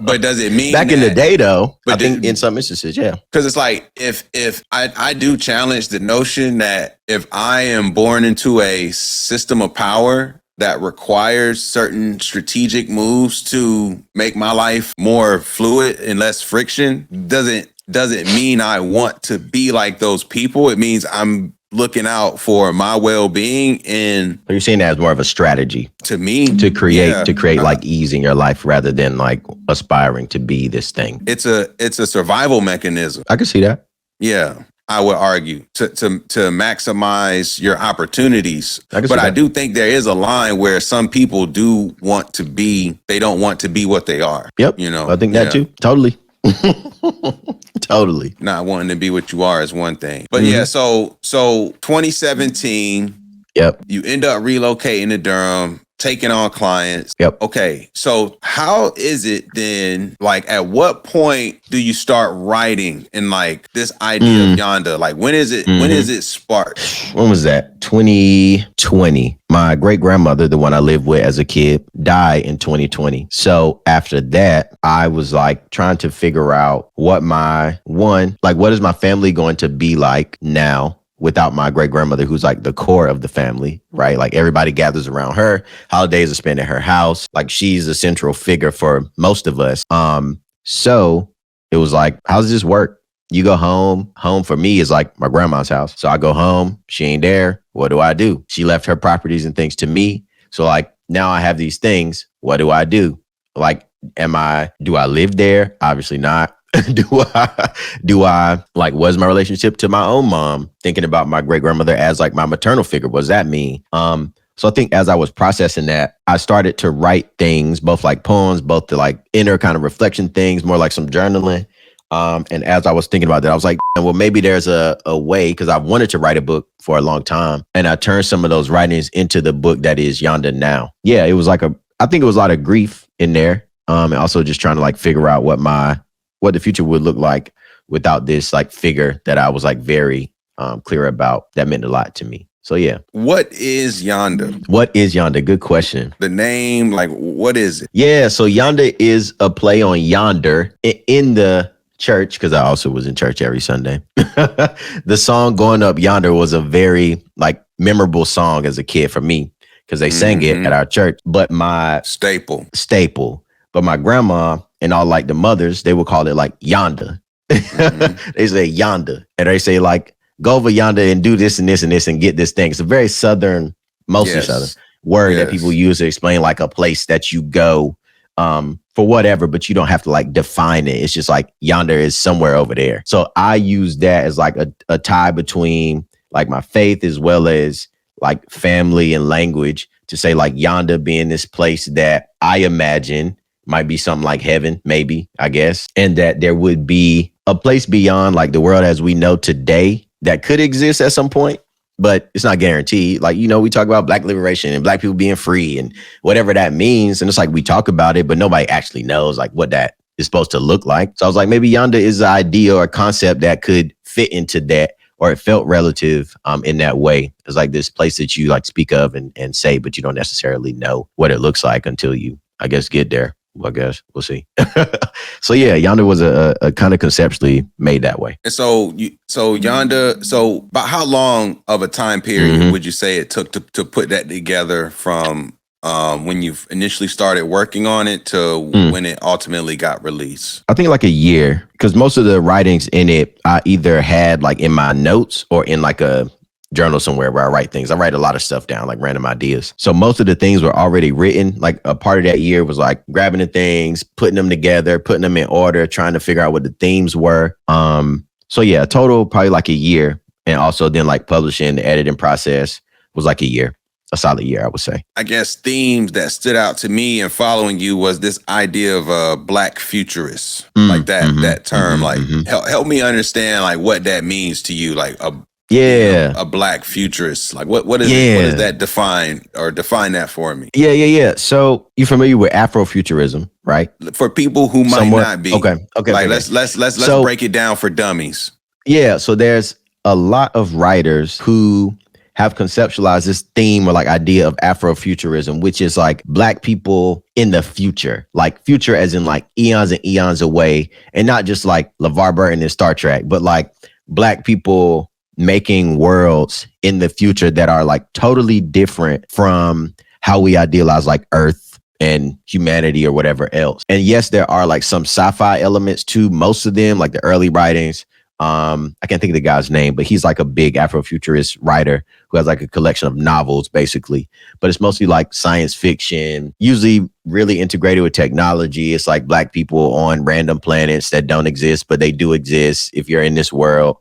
Speaker 1: but does it mean
Speaker 2: back in the day though? I think in some instances, yeah.
Speaker 1: Because it's like if I do challenge the notion that if I am born into a system of power that requires certain strategic moves to make my life more fluid and less friction, doesn't mean I want to be like those people. It means I'm looking out for my well-being. And
Speaker 2: you're seeing that as more of a strategy
Speaker 1: to me
Speaker 2: to create like ease in your life rather than like aspiring to be this thing.
Speaker 1: It's a survival mechanism.
Speaker 2: I can see that.
Speaker 1: Yeah, I would argue to maximize your opportunities.
Speaker 2: But
Speaker 1: I do think there is a line where some people do want to be, they don't want to be what they are.
Speaker 2: Yep.
Speaker 1: You know,
Speaker 2: I think that too. Totally. Totally.
Speaker 1: Not wanting to be what you are is one thing. But yeah, so 2017,
Speaker 2: yep.
Speaker 1: You end up relocating to Durham. taking on clients.
Speaker 2: Yep.
Speaker 1: Okay, so how is it then, like, at what point do you start writing and like this idea of Yonda? Like, when is it sparked?
Speaker 2: When was that? 2020. My great grandmother, the one I lived with as a kid, died in 2020. So after that, I was like trying to figure out what is my family going to be like now without my great grandmother, who's like the core of the family, right? Like everybody gathers around her. Holidays are spent at her house. Like she's a central figure for most of us. So it was like, how does this work? You go home. Home for me is like my grandma's house. So I go home. She ain't there. What do I do? She left her properties and things to me. So like now I have these things. What do I do? Like, do I live there? Obviously not. do I like, what's my relationship to my own mom? Thinking about my great grandmother as like my maternal figure. What does that mean? So I think as I was processing that, I started to write things, both like poems, both the like inner kind of reflection things, more like some journaling. And as I was thinking about that, I was like, well, maybe there's a way, because I wanted to write a book for a long time. And I turned some of those writings into the book that is Yonda now. Yeah, it was like I think it was a lot of grief in there. And also just trying to like figure out what the future would look like without this like figure that I was like very clear about. That meant a lot to me. So yeah.
Speaker 1: What is Yonda?
Speaker 2: What is Yonda? Good question.
Speaker 1: The name, like, what is it?
Speaker 2: Yeah, so Yonda is a play on yonder in the church, because I also was in church every Sunday. The song Going Up Yonder was a very like memorable song as a kid for me, because they sang it at our church. But my staple. But my grandma and all like the mothers, they would call it like Yonda. They say Yonda. And they say like, go over yonder and do this and this and this and get this thing. It's a very Southern, mostly Southern word that people use to explain like a place that you go for whatever, but you don't have to like define it. It's just like yonder is somewhere over there. So I use that as like a tie between like my faith as well as like family and language, to say like yonder being this place that I imagine might be something like heaven, maybe, I guess. And that there would be a place beyond like the world as we know today that could exist at some point, but it's not guaranteed. Like, you know, we talk about Black liberation and Black people being free and whatever that means. And it's like we talk about it, but nobody actually knows like what that is supposed to look like. So I was like, maybe yonder is an idea or a concept that could fit into that, or it felt relative in that way. It's like this place that you like speak of and say, but you don't necessarily know what it looks like until you, I guess, get there. Well, I guess we'll see. So yeah, Yonder was a kind of conceptually made that way.
Speaker 1: And so Yonder, so about how long of a time period would you say it took to put that together from when you initially started working on it to when it ultimately got released?
Speaker 2: I think like a year, because most of the writings in it I either had like in my notes or in like a journal somewhere where I write things. I write a lot of stuff down, like random ideas. So most of the things were already written. Like a part of that year was like grabbing the things, putting them together, putting them in order, trying to figure out what the themes were. So yeah, total probably like a year. And also then like publishing, the editing process was like a year. A solid year, I would say.
Speaker 1: I guess themes that stood out to me in following you was this idea of a Black futurist, like that term. Help me understand like what that means to you, like a Black futurist. Like what does that define that for me?
Speaker 2: Yeah. So you familiar with Afrofuturism, right?
Speaker 1: For people who might not be.
Speaker 2: Okay.
Speaker 1: Like let's break it down for dummies.
Speaker 2: Yeah. So there's a lot of writers who have conceptualized this theme or like idea of Afrofuturism, which is like Black people in the future, like future as in like eons and eons away, and not just like LeVar Burton in Star Trek, but like Black people making worlds in the future that are like totally different from how we idealize like Earth and humanity or whatever else. And yes, there are like some sci-fi elements to most of them, like the early writings. I can't think of the guy's name, but he's like a big Afrofuturist writer who has like a collection of novels, basically. But it's mostly like science fiction, usually really integrated with technology. It's like Black people on random planets that don't exist, but they do exist if you're in this world.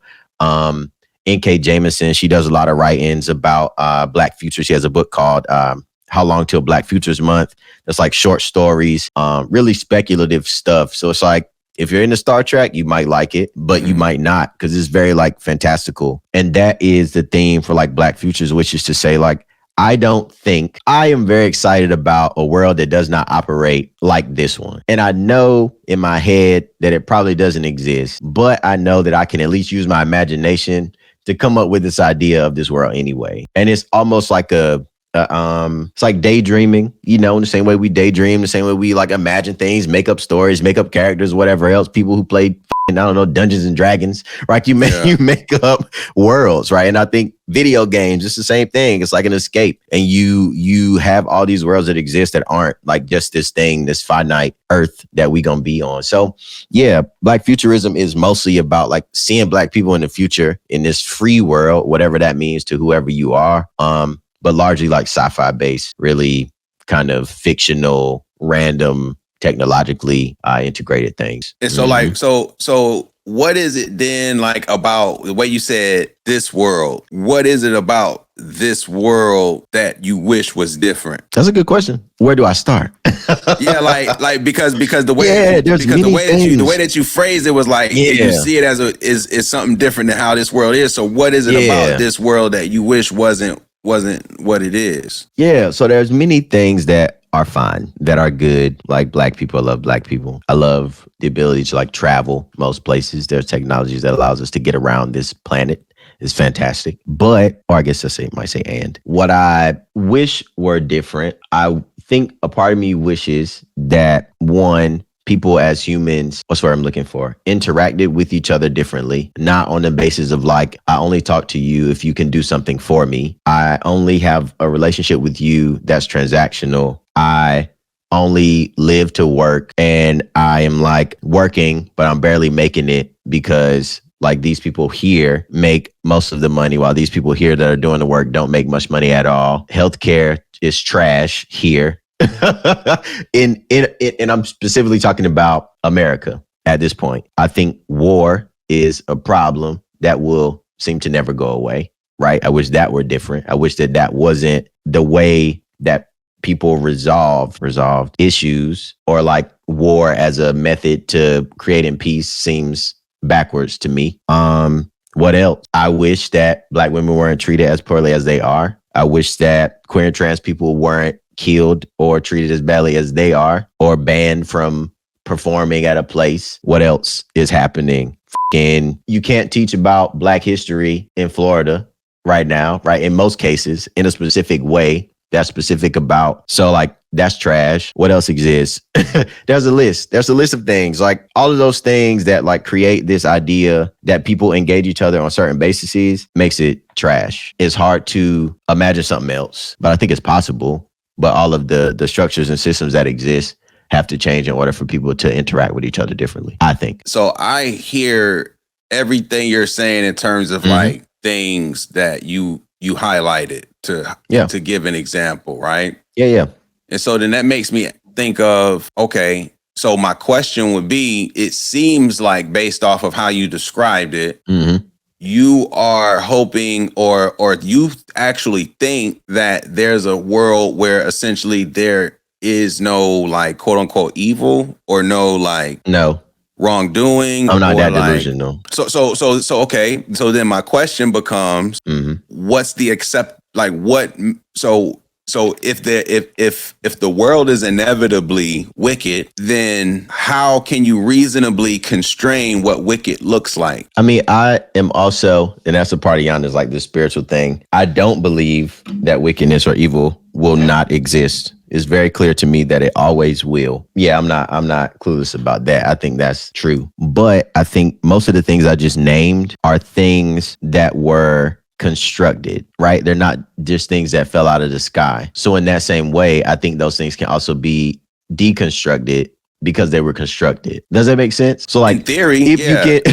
Speaker 2: N.K. Jemisin, she does a lot of writings about Black futures. She has a book called How Long Till Black Futures Month. That's like short stories, really speculative stuff. So it's like, if you're into Star Trek, you might like it, but you might not, because it's very like fantastical. And that is the theme for like Black futures, which is to say like, I am very excited about a world that does not operate like this one. And I know in my head that it probably doesn't exist, but I know that I can at least use my imagination to come up with this idea of this world anyway. And it's almost like it's like daydreaming, in the same way we daydream, the same way we like imagine things, make up stories, make up characters, whatever else. People who played I don't know, Dungeons and Dragons, right? You make up worlds, right? And I think video games, it's the same thing. It's like an escape. And you have all these worlds that exist that aren't like just this thing, this finite earth that we gonna be on. So yeah, Black futurism is mostly about like seeing Black people in the future in this free world, whatever that means to whoever you are. But largely like sci-fi based, really kind of fictional, random, technologically integrated things.
Speaker 1: And so like, so what is it then like about the way you said this world? What is it about this world that you wish was different?
Speaker 2: That's a good question. Where do I start?
Speaker 1: Yeah, like because the way the way that you phrased it was like you see it as is something different than how this world is. So what is it about this world that you wish wasn't what it is? Yeah,
Speaker 2: so there's many things that are fine, that are good. Like Black people, I love Black people. I love the ability to like travel most places. There's technologies that allows us to get around this planet. It's fantastic. But, or I guess might say, and what I wish were different, I think a part of me wishes that one, people as humans, what's what I'm looking for, interacted with each other differently, not on the basis of like, I only talk to you if you can do something for me. I only have a relationship with you that's transactional. I only live to work and I am like working, but I'm barely making it because like these people here make most of the money while these people here that are doing the work don't make much money at all. Healthcare is trash here. And I'm specifically talking about America at this point. I think war is a problem that will seem to never go away, right? I wish that were different. I wish that wasn't the way that people resolved issues, or like war as a method to creating peace seems backwards to me. What else? I wish that Black women weren't treated as poorly as they are. I wish that queer and trans people weren't killed or treated as badly as they are, or banned from performing at a place. What else is happening? You can't teach about Black history in Florida right now, right? In most cases, in a specific way that's specific about. So like, that's trash. What else exists? There's a list of things, like all of those things that like create this idea that people engage each other on certain bases makes it trash. It's hard to imagine something else, but I think it's possible. But all of the structures and systems that exist have to change in order for people to interact with each other differently, I think.
Speaker 1: So I hear everything you're saying in terms of like things that you highlighted to give an example, right?
Speaker 2: Yeah.
Speaker 1: And so then that makes me think of, okay, so my question would be, it seems like based off of how you described it, you are hoping or you actually think that there's a world where essentially there is no like quote unquote evil or no wrongdoing.
Speaker 2: I'm not that delusional.
Speaker 1: So okay. So then my question becomes, what's the so if the world is inevitably wicked, then how can you reasonably constrain what wicked looks like?
Speaker 2: I mean, I am also, and that's a part of Yonda's like this spiritual thing. I don't believe that wickedness or evil will not exist. It's very clear to me that it always will. Yeah, I'm not clueless about that. I think that's true. But I think most of the things I just named are things that were constructed, right? They're not just things that fell out of the sky. So in that same way, I think those things can also be deconstructed because they were constructed. Does that make sense? So like
Speaker 1: in theory,
Speaker 2: if you get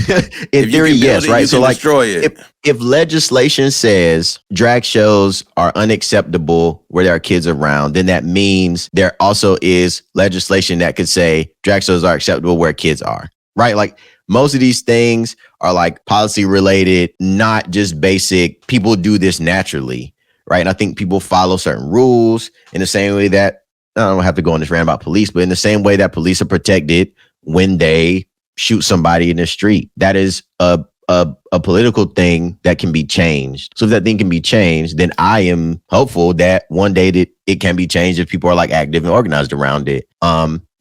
Speaker 2: in theory, yes, right? So like if legislation says drag shows are unacceptable where there are kids around, then that means there also is legislation that could say drag shows are acceptable where kids are, right? Like most of these things are like policy related, not just basic, people do this naturally, right? And I think people follow certain rules in the same way that, I don't have to go on this rant about police, but in the same way that police are protected when they shoot somebody in the street. That is a a political thing that can be changed. So if that thing can be changed, then I am hopeful that one day that it can be changed if people are like active and organized around it.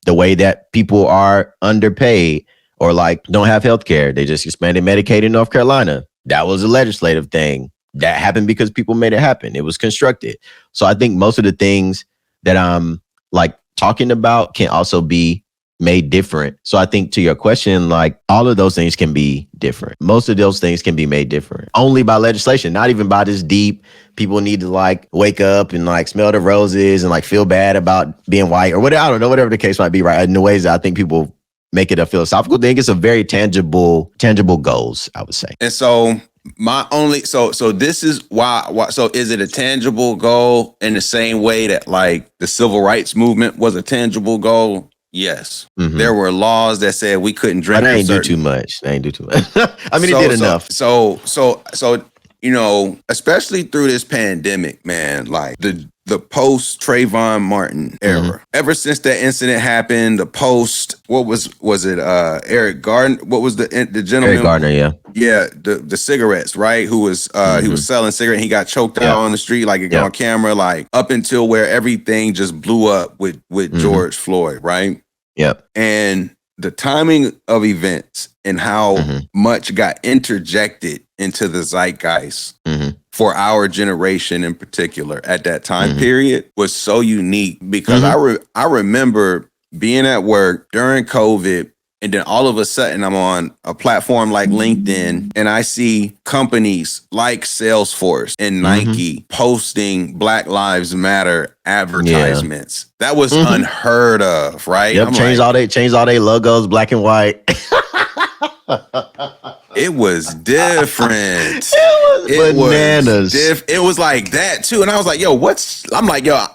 Speaker 2: The way that people are underpaid or like don't have health care. They just expanded Medicaid in North Carolina. That was a legislative thing. That happened because people made it happen. It was constructed. So I think most of the things that I'm like talking about can also be made different. So I think to your question, like all of those things can be different. Most of those things can be made different only by legislation, not even by this deep. People need to like wake up and like smell the roses and like feel bad about being white or whatever. I don't know, whatever the case might be, right? In the ways that I think people make it a philosophical thing, it's a very tangible goals, I would say.
Speaker 1: And so my only so this is why so is it a tangible goal in the same way that like the civil rights movement was a tangible goal? Yes. Mm-hmm. There were laws that said we couldn't drink.
Speaker 2: But I ain't do too much. I mean, it did enough.
Speaker 1: So, you know, especially through this pandemic, man, like the post Trayvon Martin era, mm-hmm. ever since that incident happened, the post, what was it? Eric Gardner. What was the gentleman?
Speaker 2: Eric Gardner. Yeah.
Speaker 1: Yeah. The cigarettes, right? Who was, mm-hmm. he was selling cigarettes. He got choked out on the street, like it got on camera, like up until where everything just blew up with mm-hmm. George Floyd. Right.
Speaker 2: Yep.
Speaker 1: And the timing of events and how mm-hmm. much got interjected into the zeitgeist mm-hmm. for our generation in particular at that time mm-hmm. period was so unique because mm-hmm. I remember being at work during COVID, and then all of a sudden I'm on a platform like LinkedIn and I see companies like Salesforce and Nike mm-hmm. posting Black Lives Matter advertisements. Yeah. That was mm-hmm. unheard of, right?
Speaker 2: Yep, change all their logos black and white.
Speaker 1: It was different.
Speaker 2: It was bananas.
Speaker 1: It was like that too. And I was like,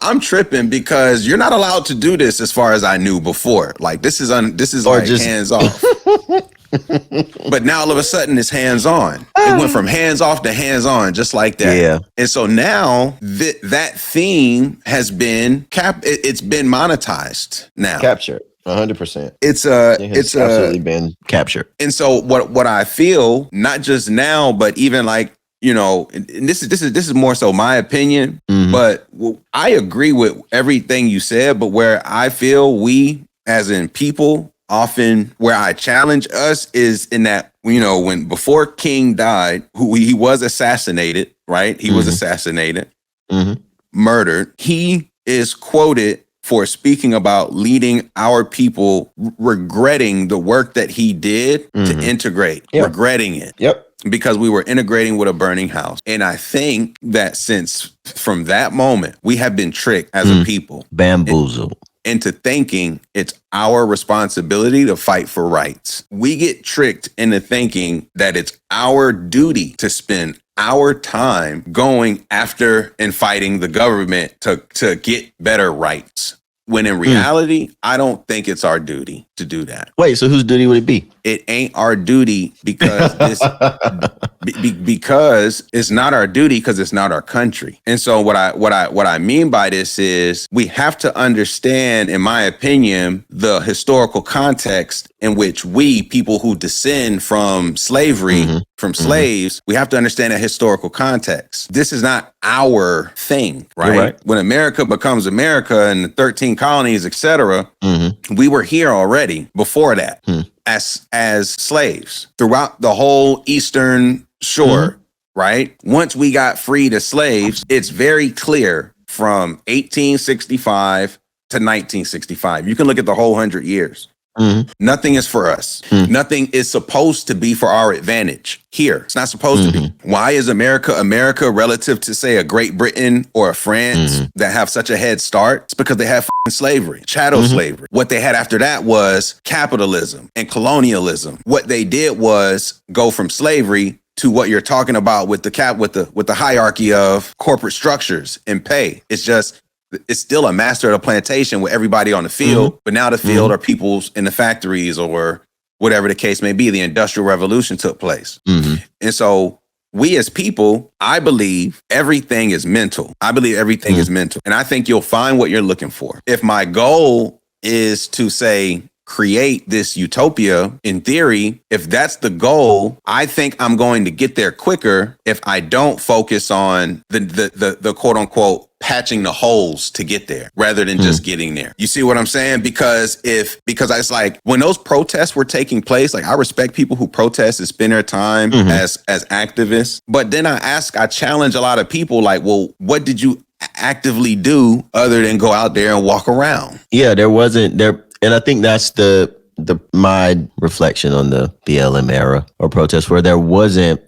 Speaker 1: I'm tripping because you're not allowed to do this as far as I knew before. Like this is like just hands off. But now all of a sudden it's hands on. It went from hands off to hands on just like that. Yeah. And so now that theme has been it's been monetized now.
Speaker 2: Captured. 100%.
Speaker 1: It's
Speaker 2: absolutely been captured.
Speaker 1: And so what I feel, not just now, but even like, you know, and this is more so my opinion, mm-hmm. but I agree with everything you said, but where I feel we as in people often where I challenge us is in that, you know, when before King died, he was assassinated, right? He mm-hmm. was assassinated, mm-hmm. murdered. He is quoted for speaking about leading our people, regretting the work that he did mm-hmm. to integrate, regretting it. Yep. Because we were integrating with a burning house. And I think that since from that moment, we have been tricked as a people.
Speaker 2: Bamboozled.
Speaker 1: Into thinking it's our responsibility to fight for rights. We get tricked into thinking that it's our duty to spend our time going after and fighting the government to get better rights. When in reality, I don't think it's our duty to do that.
Speaker 2: Wait, so whose duty would it be?
Speaker 1: It ain't our duty because because it's not our duty because it's not our country. And so what I mean by this is we have to understand, in my opinion, the historical context in which we, people who descend from slavery, mm-hmm. from slaves, we have to understand that historical context. This is not our thing, right? When America becomes America and the 13 colonies, etc., mm-hmm. we were here already before that as slaves throughout the whole Eastern Shore, mm-hmm. right? Once we got freed as slaves, it's very clear from 1865 to 1965. You can look at the whole 100 years. Mm-hmm. Nothing is for us. Mm-hmm. Nothing is supposed to be for our advantage here. It's not supposed mm-hmm. to be. Why is America relative to, say, a Great Britain or a France mm-hmm. that have such a head start? It's because they have slavery, chattel mm-hmm. slavery. What they had after that was capitalism and colonialism. What they did was go from slavery to what you're talking about with the hierarchy of corporate structures and pay. It's still a master of the plantation with everybody on the field, mm-hmm. but now the field mm-hmm. are people's in the factories or whatever the case may be. The Industrial Revolution took place. Mm-hmm. And so we as people, I believe everything is mental. Mm-hmm. is mental. And I think you'll find what you're looking for. If my goal is to say, create this utopia, in theory, if that's the goal, I think I'm going to get there quicker if I don't focus on the quote unquote patching the holes to get there rather than just getting there. You see what I'm saying? Because it's like when those protests were taking place, like I respect people who protest and spend their time as activists. But then I challenge a lot of people like, well, what did you actively do other than go out there and walk around?
Speaker 2: Yeah, there wasn't there. And I think that's my reflection on the BLM era or protest, where there weren't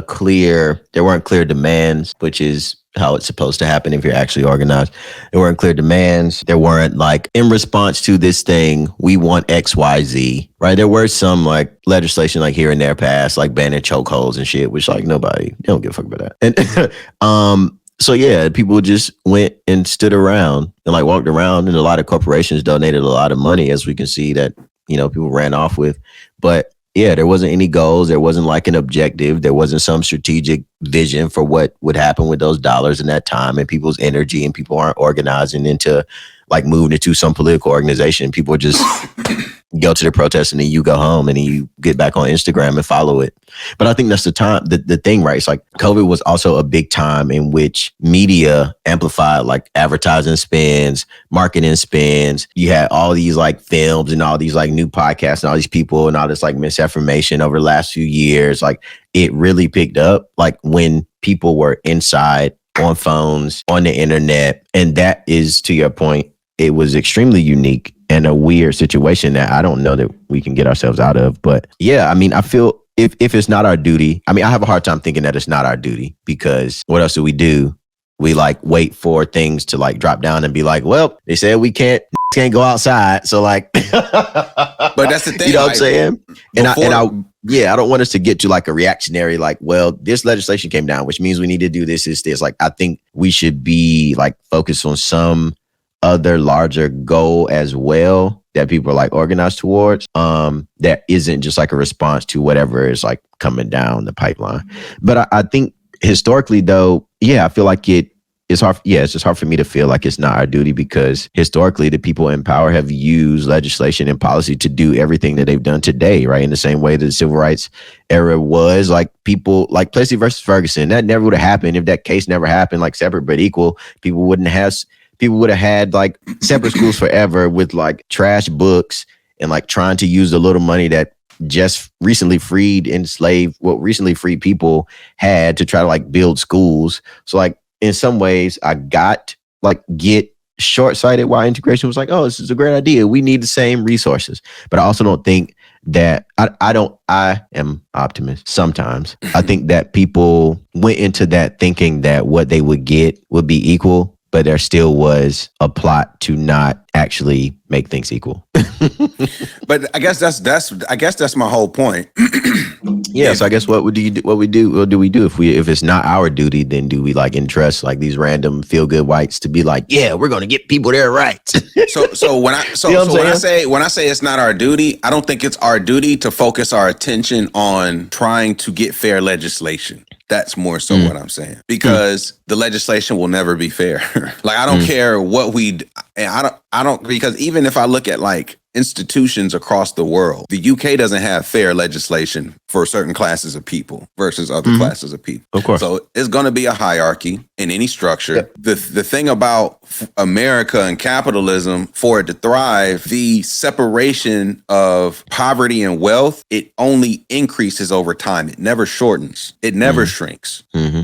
Speaker 2: clear demands, which is how it's supposed to happen if you're actually organized. There weren't clear demands. There weren't like, in response to this thing, we want X, Y, Z, right? There were some like legislation like here and there passed, like banning chokeholds and shit, which like they don't give a fuck about that. And so yeah, people just went and stood around and like walked around, and a lot of corporations donated a lot of money, as we can see that, people ran off with. But yeah, there wasn't any goals. There wasn't like an objective. There wasn't some strategic vision for what would happen with those dollars in that time and people's energy, and people aren't organizing into like moving into some political organization. People just go to the protest and then you go home and then you get back on Instagram and follow it. But I think that's the thing, right? It's like COVID was also a big time in which media amplified like advertising spends, marketing spends. You had all these like films and all these like new podcasts and all these people and all this like misinformation over the last few years. Like it really picked up like when people were inside on phones, on the internet. And that is, to your point, it was extremely unique and a weird situation that I don't know that we can get ourselves out of. But yeah, I mean, I feel if it's not our duty, I mean, I have a hard time thinking that it's not our duty, because what else do? We like wait for things to like drop down and be like, well, they said we can't go outside. So like,
Speaker 1: but that's the thing.
Speaker 2: You know what I'm saying? And I don't want us to get to like a reactionary, like, well, this legislation came down, which means we need to do this. Like, I think we should be like focused on some other larger goal as well that people are like organized towards, that isn't just like a response to whatever is like coming down the pipeline. But I think historically though, yeah, I feel like it's hard. Yeah, it's just hard for me to feel like it's not our duty, because historically the people in power have used legislation and policy to do everything that they've done today, right? In the same way that the civil rights era was, like people like Plessy versus Ferguson, that never would have happened if that case never happened, like separate but equal. People would have had like separate schools forever with like trash books and like trying to use the little money that just recently freed people had to try to like build schools. So like in some ways I get short-sighted why integration was like, oh, this is a great idea. We need the same resources. But I also don't think that I am optimist sometimes. I think that people went into that thinking that what they would get would be equal, but there still was a plot to not actually make things equal.
Speaker 1: But I guess that's my whole point.
Speaker 2: Yeah. So I guess what do we do if it's not our duty? Then do we like entrust like these random feel good whites to be like, yeah, we're going to get people their rights?
Speaker 1: When I say it's not our duty, I don't think it's our duty to focus our attention on trying to get fair legislation. That's more so what I'm saying, because the legislation will never be fair. Like, I don't care what I don't, because even if I look at like institutions across the world, the UK doesn't have fair legislation for certain classes of people versus other classes of people.
Speaker 2: Of course.
Speaker 1: So it's going to be a hierarchy in any structure. Yep. The thing about America and capitalism, for it to thrive, the separation of poverty and wealth, it only increases over time. It never shortens. It never shrinks. Mm-hmm.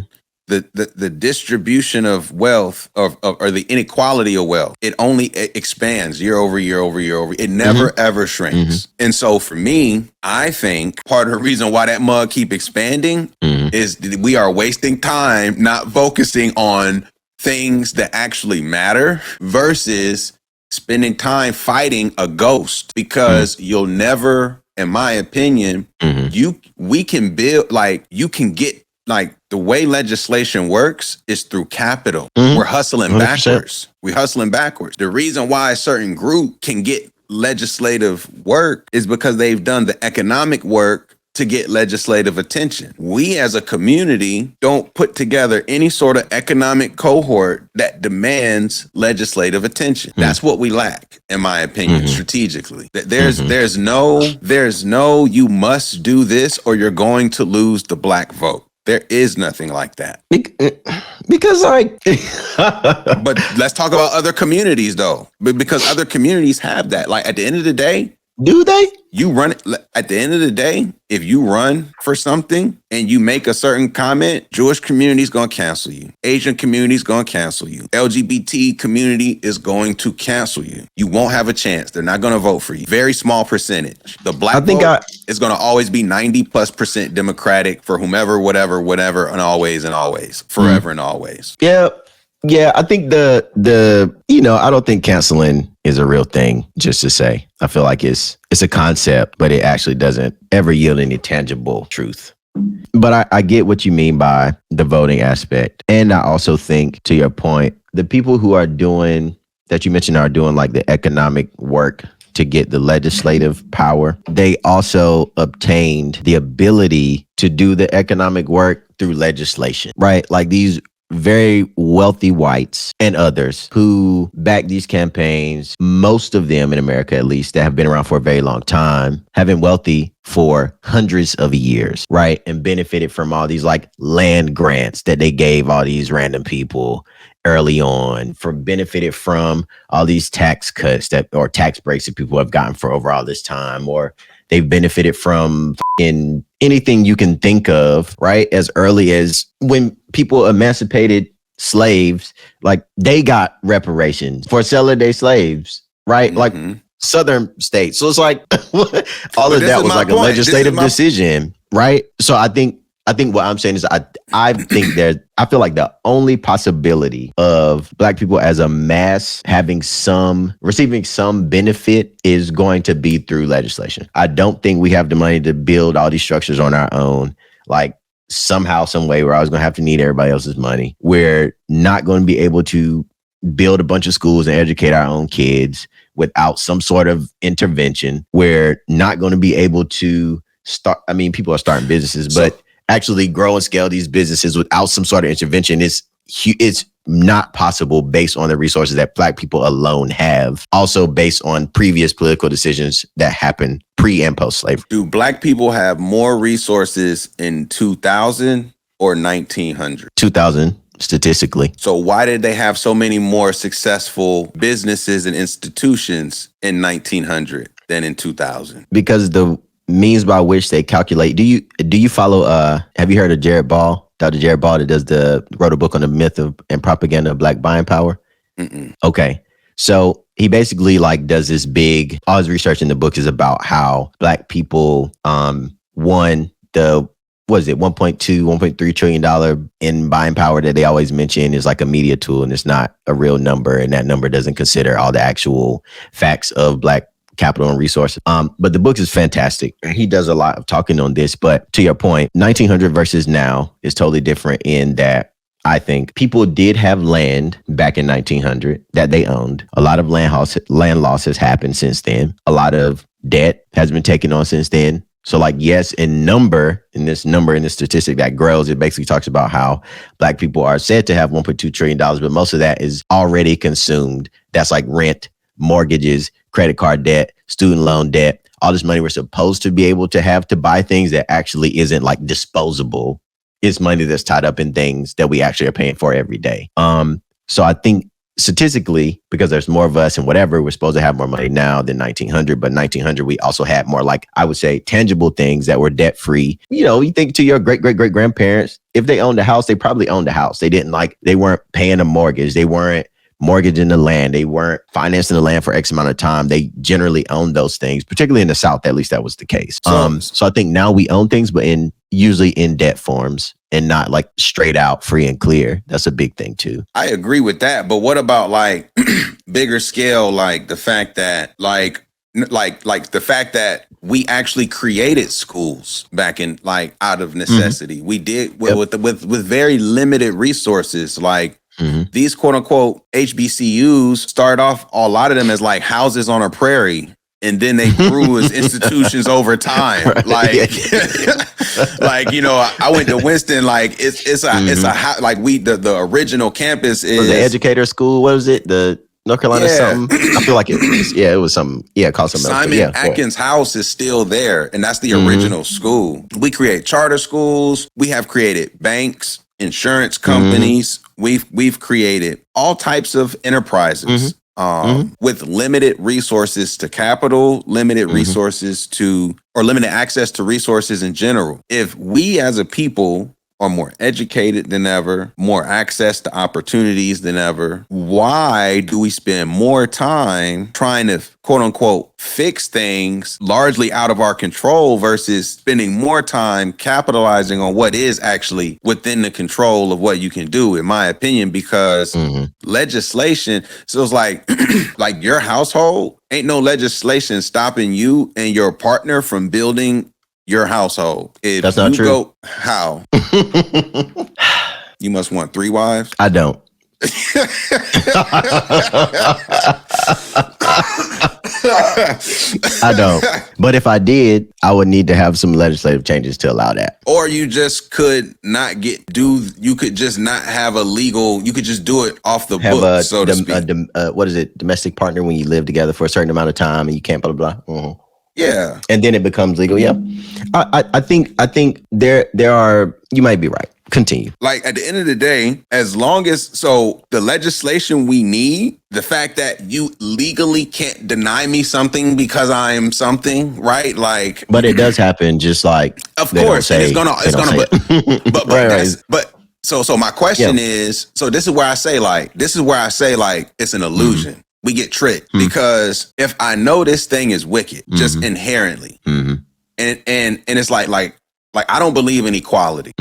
Speaker 1: The distribution of wealth or the inequality of wealth, it only expands year over year over year over. It never ever shrinks. And so for me, I think part of the reason why that mug keep expanding is that we are wasting time not focusing on things that actually matter versus spending time fighting a ghost, because you'll never, in my opinion, we can build, like, you can get, like, the way legislation works is through capital. We're hustling 100%. Backwards. We're hustling backwards. The reason why a certain group can get legislative work is because they've done the economic work to get legislative attention. We as a community don't put together any sort of economic cohort that demands legislative attention. That's what we lack, in my opinion, strategically. There's no you must do this or you're going to lose the black vote. There is nothing like that.
Speaker 2: Because like
Speaker 1: But let's talk about other communities though. Because other communities have that. Like at the end of the day,
Speaker 2: do they?
Speaker 1: you run at the end of the day, if you run for something and you make a certain comment, Jewish community is going to cancel you. Asian community is going to cancel you. LGBT community is going to cancel you. You won't have a chance. They're not going to vote for you. Very small percentage. The black vote is going to always be 90+% Democratic for whomever, whatever, and always, forever and always.
Speaker 2: Yeah. Yeah, I think the I don't think canceling is a real thing, just to say. I feel like it's a concept, but it actually doesn't ever yield any tangible truth. But I get what you mean by the voting aspect. And I also think, to your point, the people who are doing, that you mentioned, are doing like the economic work to get the legislative power, they also obtained the ability to do the economic work through legislation, right? Like these very wealthy whites and others who back these campaigns, most of them in America, at least, that have been around for a very long time, have been wealthy for hundreds of years, right? And benefited from all these like land grants that they gave all these random people early on, benefited from all these tax cuts or tax breaks that people have gotten for over all this time, or they've benefited from in anything you can think of, right? As early as when people emancipated slaves, like they got reparations for selling their slaves, right? Like Southern states. So it's like all of that was like a legislative decision, right? So I think what I'm saying is I feel like the only possibility of black people as a mass receiving some benefit is going to be through legislation. I don't think we have the money to build all these structures on our own. Like somehow, some way, where I was going to have to need everybody else's money. We're not going to be able to build a bunch of schools and educate our own kids without some sort of intervention. We're not going to be able to start. I mean, people are starting businesses, but actually grow and scale these businesses without some sort of intervention it's not possible based on the resources that black people alone have. Also based on previous political decisions that happened pre and post slavery.
Speaker 1: Do black people have more resources in 2000 or 1900?
Speaker 2: 2000 statistically.
Speaker 1: So why did they have so many more successful businesses and institutions in 1900 than in 2000?
Speaker 2: Because the means by which they calculate. Do you follow have you heard of Jared Ball, Dr. Jared Ball, that wrote a book on the myth of and propaganda of black buying power? Okay. So he basically like does this all his research in the book is about how black people won the $1.3 trillion in buying power that they always mention is like a media tool, and it's not a real number, and that number doesn't consider all the actual facts of black capital and resources. But the book is fantastic. He does a lot of talking on this. But to your point, 1900 versus now is totally different in that I think people did have land back in 1900 that they owned. A lot of land loss has happened since then. A lot of debt has been taken on since then. So like, yes, in this statistic that grows, it basically talks about how black people are said to have $1.2 trillion, but most of that is already consumed. That's like rent, mortgages, credit card debt, student loan debt, all this money we're supposed to be able to have to buy things that actually isn't like disposable. It's money that's tied up in things that we actually are paying for every day. So I think statistically, because there's more of us and whatever, we're supposed to have more money now than 1900. But 1900, we also had more, like, I would say, tangible things that were debt free. You know, you think to your great grandparents, if they owned a house, they probably owned a house. They weren't paying a mortgage. They weren't mortgaging the land. They weren't financing the land for X amount of time. They generally owned those things, particularly in the South. At least that was the case. So I think now we own things, but usually in debt forms and not like straight out free and clear. That's a big thing too.
Speaker 1: I agree with that. But what about like bigger scale, like the fact that like the fact that we actually created schools back in like out of necessity. We did with very limited resources. Like these quote unquote HBCUs start off, a lot of them as like houses on a prairie and then they grew as institutions over time.
Speaker 2: Right.
Speaker 1: Like, like, you know, I went to Weston. Like, it's a like the original campus is
Speaker 2: the educator school. What was it? The North Carolina something? I feel like it was. Yeah, it was something. Yeah, called something else.
Speaker 1: Simon Atkins House is still there, and that's the original school. We create charter schools. We have created banks, insurance companies. We've created all types of enterprises with limited resources to capital, limited resources to, or limited access to resources in general. If we as a people are more educated than ever, more access to opportunities than ever, why do we spend more time trying to, quote unquote, fix things largely out of our control versus spending more time capitalizing on what is actually within the control of what you can do, in my opinion, because legislation, so it's like, like your household, ain't no legislation stopping you and your partner from building your household. If
Speaker 2: that's not true.
Speaker 1: How? You must want 3 wives?
Speaker 2: I don't. I don't. But if I did, I would need to have some legislative changes to allow that.
Speaker 1: Or you just could not you could just not have a legal, you could just do it off the book, so to speak.
Speaker 2: What is it? Domestic partner, when you live together for a certain amount of time and you can't blah, blah, blah.
Speaker 1: Yeah.
Speaker 2: And then it becomes legal. Yeah. I think there are, you might be right. Continue.
Speaker 1: Like at the end of the day, as long as, so the legislation we need, the fact that you legally can't deny me something because I'm something, right? Like,
Speaker 2: but it does happen, just like,
Speaker 1: of course, and it's gonna, but so my question is, so this is where I say like, it's an illusion. We get tricked because if I know this thing is wicked, just inherently, and it's like I don't believe in equality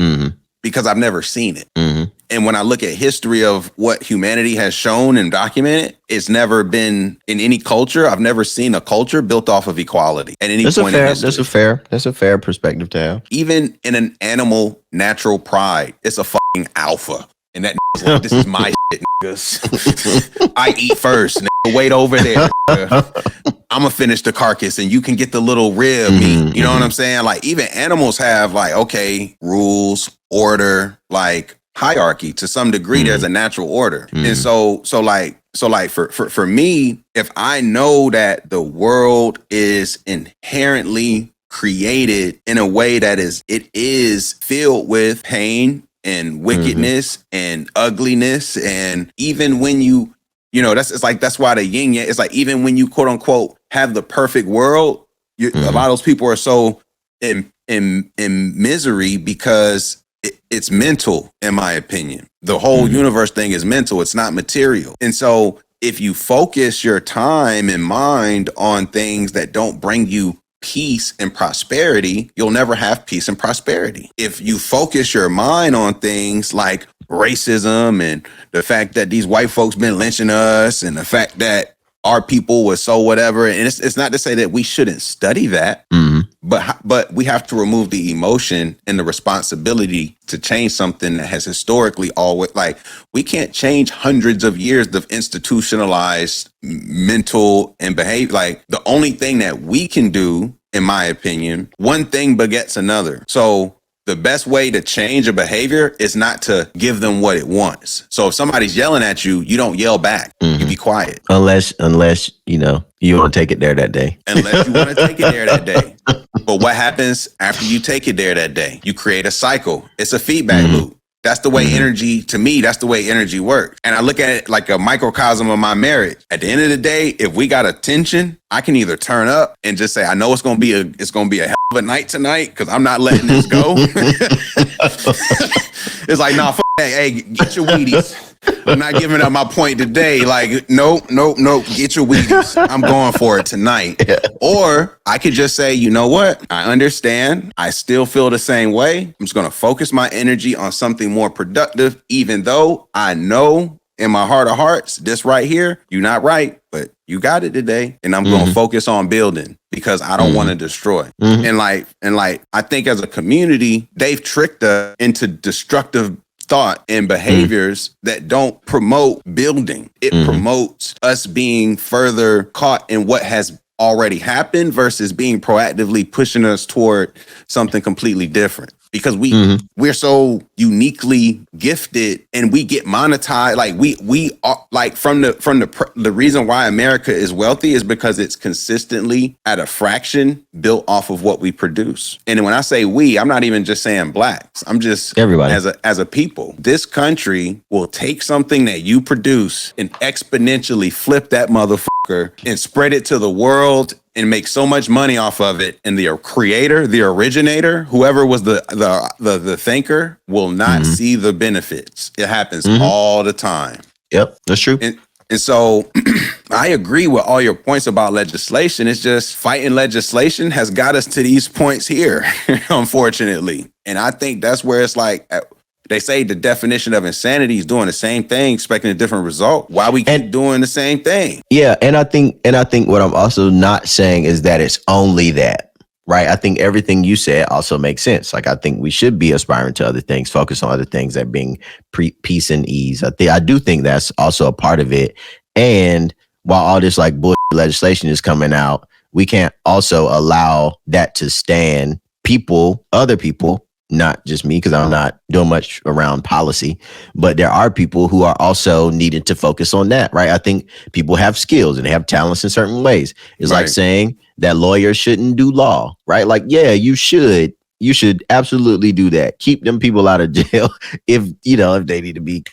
Speaker 1: because I've never seen it. And when I look at history of what humanity has shown and documented, it's never been in any culture. I've never seen a culture built off of equality at any point in history.
Speaker 2: That's a fair perspective to have.
Speaker 1: Even in an animal natural pride, it's a fucking alpha. And that is like, this is my shit, niggas. I eat first, nigga. Wait over there. I'm gonna finish the carcass and you can get the little rib meat. You know what I'm saying? Like even animals have like, okay, rules, order, like hierarchy to some degree. There's a natural order. And so for me, if I know that the world is inherently created in a way that it is filled with pain and wickedness and ugliness, and even when you know, that's why the yin yang, it's like even when you quote unquote have the perfect world, a lot of those people are so in misery because it's mental, in my opinion. The whole universe thing is mental, it's not material. And so if you focus your time and mind on things that don't bring you peace and prosperity, you'll never have peace and prosperity. If you focus your mind on things like racism and the fact that these white folks been lynching us and the fact that our people was so whatever, and it's not to say that we shouldn't study that, but we have to remove the emotion and the responsibility to change something that has historically always, like, we can't change hundreds of years of institutionalized mental and behavior. Like, the only thing that we can do, in my opinion, one thing begets another. So the best way to change a behavior is not to give them what it wants. So if somebody's yelling at you, you don't yell back. You be quiet.
Speaker 2: Unless, you know, you want to take it there that day.
Speaker 1: Unless you want to take it there that day. But what happens after you take it there that day? You create a cycle. It's a feedback loop. That's the way energy, to me, that's the way energy works. And I look at it like a microcosm of my marriage. At the end of the day, if we got a tension, I can either turn up and just say, I know it's gonna be a hell of a night tonight because I'm not letting this go. It's like, nah, hey, get your Wheaties. I'm not giving up my point today. Like, nope, get your Wheaties. I'm going for it tonight. Yeah. Or I could just say, you know what? I understand. I still feel the same way. I'm just going to focus my energy on something more productive, even though I know in my heart of hearts, this right here, you're not right, but you got it today. And I'm going to focus on building because I don't want to destroy. And like, I think as a community, they've tricked us into destructive thought and behaviors that don't promote building. It promotes us being further caught in what has already happened versus being proactively pushing us toward something completely different. Because we're so uniquely gifted and we get monetized. Like we are like from the reason why America is wealthy is because it's consistently at a fraction built off of what we produce. And when I say we, I'm not even just saying blacks. I'm just
Speaker 2: everybody
Speaker 1: as a people. This country will take something that you produce and exponentially flip that motherfucker and spread it to the world and make so much money off of it. And the creator, the originator, whoever was the thinker will not see the benefits. It happens all the time.
Speaker 2: Yep, that's true.
Speaker 1: And so I agree with all your points about legislation. It's just fighting legislation has got us to these points here, unfortunately. And I think that's where it's like, they say the definition of insanity is doing the same thing, expecting a different result. Why we keep doing the same thing?
Speaker 2: Yeah, and I think what I'm also not saying is that it's only that, right? I think everything you said also makes sense. Like I think we should be aspiring to other things, focus on other things that bring peace and ease. I do think that's also a part of it. And while all this like bullshit legislation is coming out, we can't also allow that to stand. Other people. Not just me, because I'm not doing much around policy, but there are people who are also needed to focus on that, right? I think people have skills and they have talents in certain ways. It's like saying that lawyers shouldn't do law, right? Like, yeah, you should absolutely do that. Keep them people out of jail if they need to be,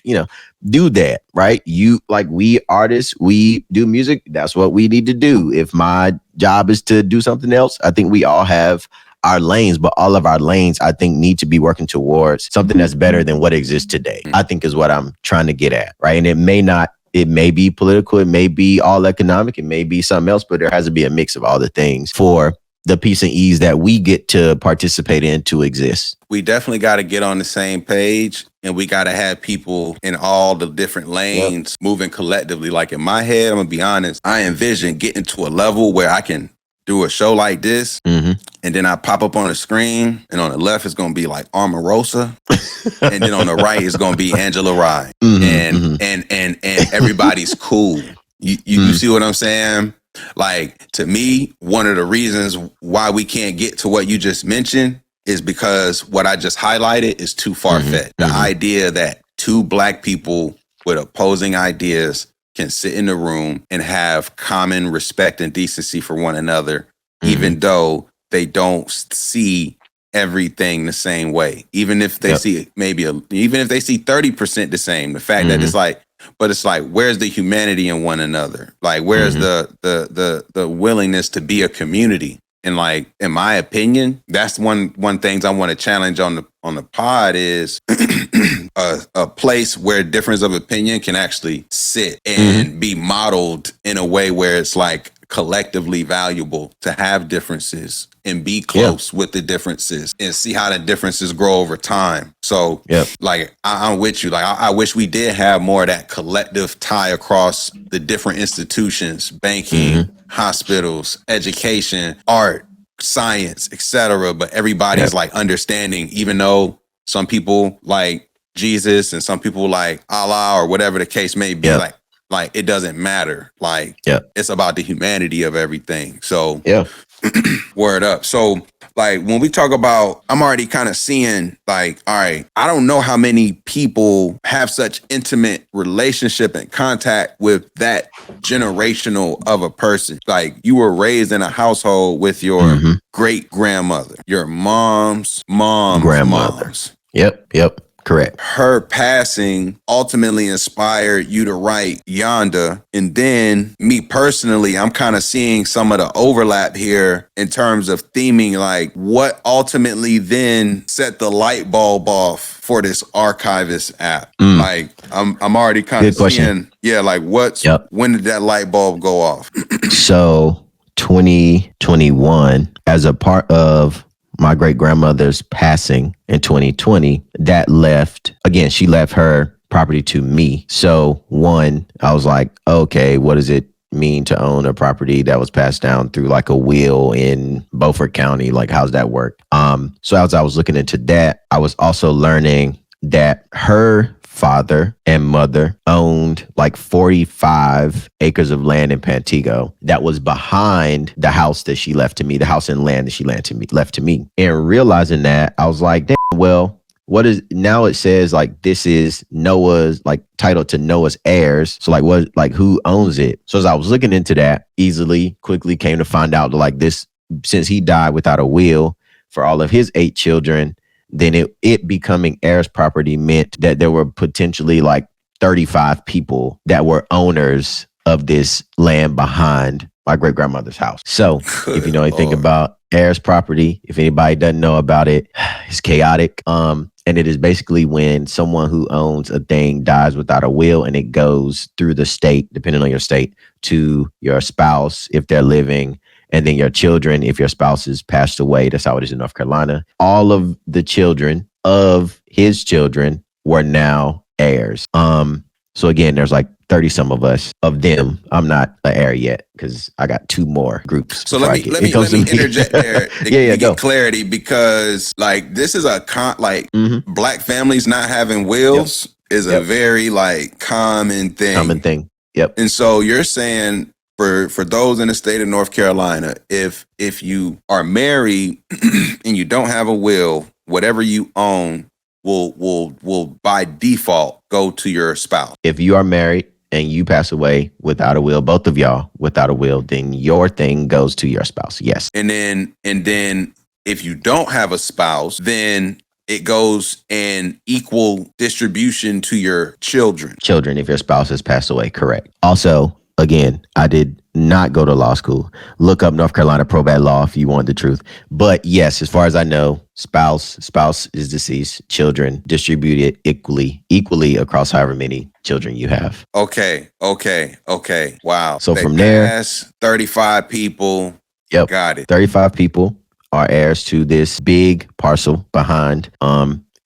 Speaker 2: do that, right? We artists, we do music. That's what we need to do. If my job is to do something else, I think we all have our lanes, but all of our lanes, I think, need to be working towards something that's better than what exists today, I think is what I'm trying to get at, right? And it may be political, it may be all economic, it may be something else, but there has to be a mix of all the things for the peace and ease that we get to participate in to exist.
Speaker 1: We definitely got to get on the same page, and we got to have people in all the different lanes moving collectively. Like in my head, I'm going to be honest, I envision getting to a level where I can do a show like this, and then I pop up on the screen, and on the left it's gonna be like Omarosa, and then on the right it's gonna be Angela Rye, and everybody's cool. You see what I'm saying? Like, to me, one of the reasons why we can't get to what you just mentioned is because what I just highlighted is too far-fetched. The idea that two black people with opposing ideas can sit in the room and have common respect and decency for one another, even though they don't see everything the same way. Even if they see even if they see 30% the same, the fact that it's like, where's the humanity in one another? Like, where's the willingness to be a community? And like, in my opinion, that's one things I want to challenge on the pod is a place where difference of opinion can actually sit and be modeled in a way where it's like collectively valuable to have differences and be close with the differences and see how the differences grow over time. So like, I'm with you. Like, I wish we did have more of that collective tie across the different institutions, banking, hospitals, education, art, science, etc. But everybody's like understanding, even though some people like Jesus and some people like Allah or whatever the case may be, like it doesn't matter. Like, it's about the humanity of everything. So word up. So like, when we talk about, I'm already kind of seeing like, all right, I don't know how many people have such intimate relationship and contact with that generational of a person. Like, you were raised in a household with your great grandmother, your mom's grandmother.
Speaker 2: Yep. Correct.
Speaker 1: Her passing ultimately inspired you to write Yonda. And then me personally, I'm kind of seeing some of the overlap here in terms of theming, like what ultimately then set the light bulb off for this archivist app. Like, I'm already kind of seeing, like when did that light bulb go off?
Speaker 2: So 2021, as a part of my great grandmother's passing in 2020, she left her property to me. So one, I was like, okay, what does it mean to own a property that was passed down through like a will in Beaufort County? Like, how's that work? So as I was looking into that, I was also learning that her father and mother owned like 45 acres of land in Pantego that was behind the house that she left to me, the house and land that she left to me. And realizing that, I was like, damn, well, what is now? It says like this is Noah's, like title to Noah's heirs. So like what, like who owns it? So as I was looking into that, quickly came to find out that like this, since he died without a will for all of his 8 children, then it becoming heirs property meant that there were potentially like 35 people that were owners of this land behind my great grandmother's house. So if you know anything about heirs property, if anybody doesn't know about it, it's chaotic. And it is basically when someone who owns a thing dies without a will, and it goes through the state, depending on your state, to your spouse if they're living, and then your children if your spouse has passed away. That's how it is in North Carolina. All of the children of his children were now heirs. So again, there's like 30 some of us. Of them, I'm not an heir yet because I got 2 more groups.
Speaker 1: So let me interject there to get clarity, because like this is a black families not having wills is a very like common thing.
Speaker 2: Yep.
Speaker 1: And so you're saying for those in the state of North Carolina, if you are married and you don't have a will, whatever you own will by default go to your spouse.
Speaker 2: If you are married and you pass away without a will, both of y'all without a will, then your thing goes to your spouse. Yes.
Speaker 1: And then if you don't have a spouse, then it goes in equal distribution to your children.
Speaker 2: Children, if your spouse has passed away, correct. Also, again, I did not go to law school. Look up North Carolina probate law if you want the truth. But yes, as far as I know, spouse is deceased, children distributed equally across however many children you have.
Speaker 1: Okay. Wow.
Speaker 2: So from there,
Speaker 1: 35 people.
Speaker 2: Yep.
Speaker 1: Got it.
Speaker 2: 35 people are heirs to this big parcel behind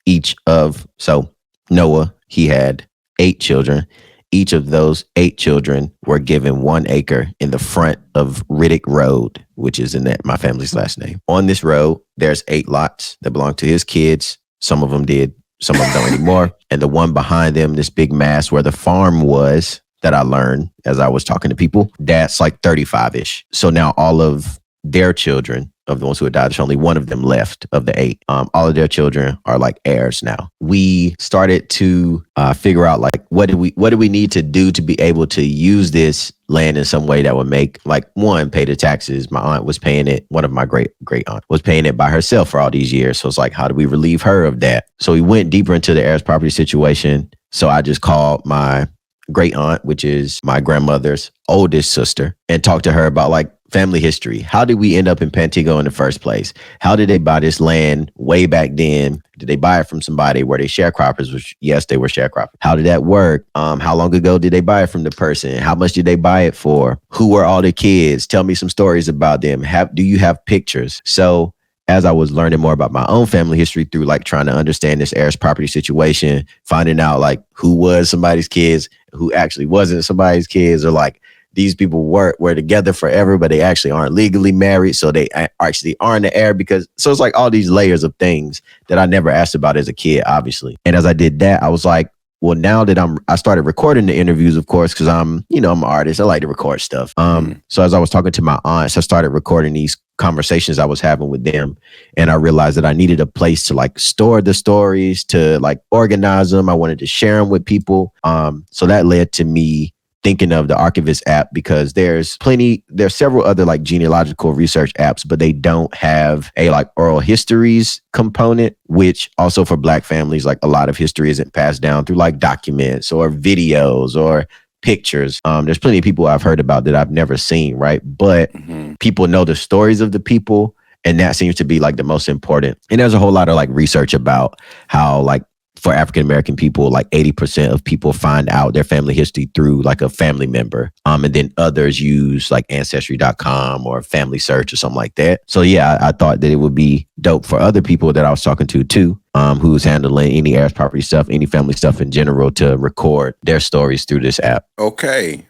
Speaker 2: each of. So Noah, he had 8 children. Each of those 8 children were given 1 acre in the front of Riddick Road, which is my family's last name. On this road, there's 8 lots that belong to his kids. Some of them did, some of them don't anymore. And the one behind them, this big mass where the farm was, that I learned as I was talking to people, that's like 35-ish. So now all of their children, of the ones who had died, there's only 1 of them left of the 8. All of their children are like heirs now. We started to figure out like what do we need to do to be able to use this land in some way that would make, like, one, pay the taxes. My aunt was paying it. One of my great aunt was paying it by herself for all these years. So it's like, how do we relieve her of that? So we went deeper into the heirs property situation. So I just called my great aunt, which is my grandmother's oldest sister, and talked to her about like family history. How did we end up in Pantego in the first place? How did they buy this land way back then? Did they buy it from somebody? Were they sharecroppers? Which, yes, they were sharecroppers. How did that work? How long ago did they buy it from the person? How much did they buy it for? Who were all the kids? Tell me some stories about them. Do you have pictures? So as I was learning more about my own family history through like trying to understand this heirs property situation, finding out like who was somebody's kids, who actually wasn't somebody's kids, or like these people were together forever, but they actually aren't legally married. So they actually aren't the heir so it's like all these layers of things that I never asked about as a kid, obviously. And as I did that, I was like, well, now that I started recording the interviews, of course, because I'm an artist. I like to record stuff. So as I was talking to my aunts, I started recording these conversations I was having with them. And I realized that I needed a place to like store the stories, to like organize them. I wanted to share them with people. So that led to me thinking of the Archivist app, because there's several other like genealogical research apps, but they don't have a like oral histories component, which also for Black families, like a lot of history isn't passed down through like documents or videos or pictures. There's plenty of people I've heard about that I've never seen, right? But people know the stories of the people, and that seems to be like the most important. And there's a whole lot of like research about how like for African-American people, like 80% of people find out their family history through like a family member. And then others use like ancestry.com or family search or something like that. So yeah, I thought that it would be dope for other people that I was talking to too, who's handling any heirs property stuff, any family stuff in general, to record their stories through this app.
Speaker 1: Okay.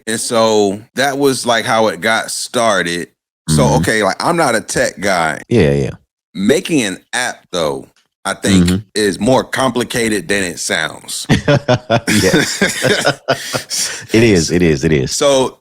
Speaker 1: And so that was like how it got started. So, okay, like I'm not a tech guy.
Speaker 2: Yeah.
Speaker 1: Making an app though, I think is more complicated than it sounds.
Speaker 2: Yes. It is.
Speaker 1: So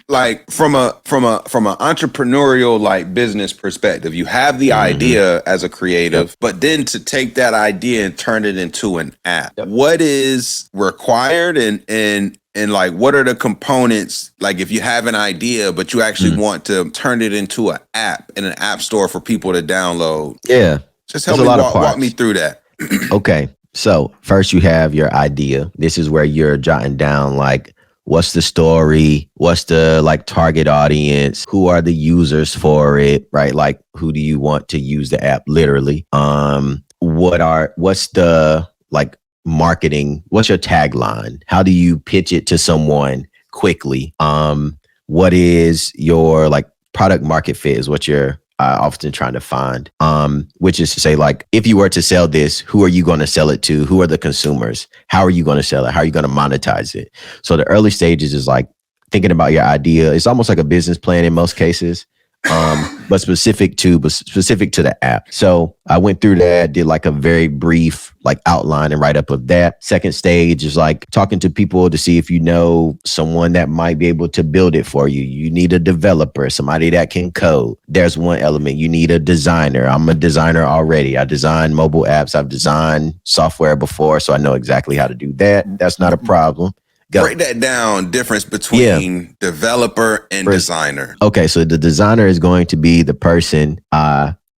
Speaker 1: like from an entrepreneurial like business perspective, you have the idea as a creative, but then to take that idea and turn it into an app. What is required and like what are the components, like if you have an idea but you actually want to turn it into an app in an app store for people to download?
Speaker 2: Yeah.
Speaker 1: Just help me walk me through that.
Speaker 2: Okay. So first you have your idea. This is where you're jotting down like, what's the story? What's the like target audience? Who are the users for it? Right? Like, who do you want to use the app? Literally. What's the like marketing? What's your tagline? How do you pitch it to someone quickly? What is your like product market fit is what you're often trying to find, which is to say, like, if you were to sell this, who are you going to sell it to? Who are the consumers? How are you going to sell it? How are you going to monetize it? So the early stages is like thinking about your idea. It's almost like a business plan in most cases, but specific to the app. So I went through that, did like a very brief like outline and write up of that. Second stage is like talking to people to see if you know someone that might be able to build it for you. You need a developer, somebody that can code. There's one element. You need a designer. I'm a designer already. I design mobile apps. I've designed software before, so I know exactly how to do that. That's not a problem. Go.
Speaker 1: Break that down, difference between developer and designer.
Speaker 2: Okay, so the designer is going to be the person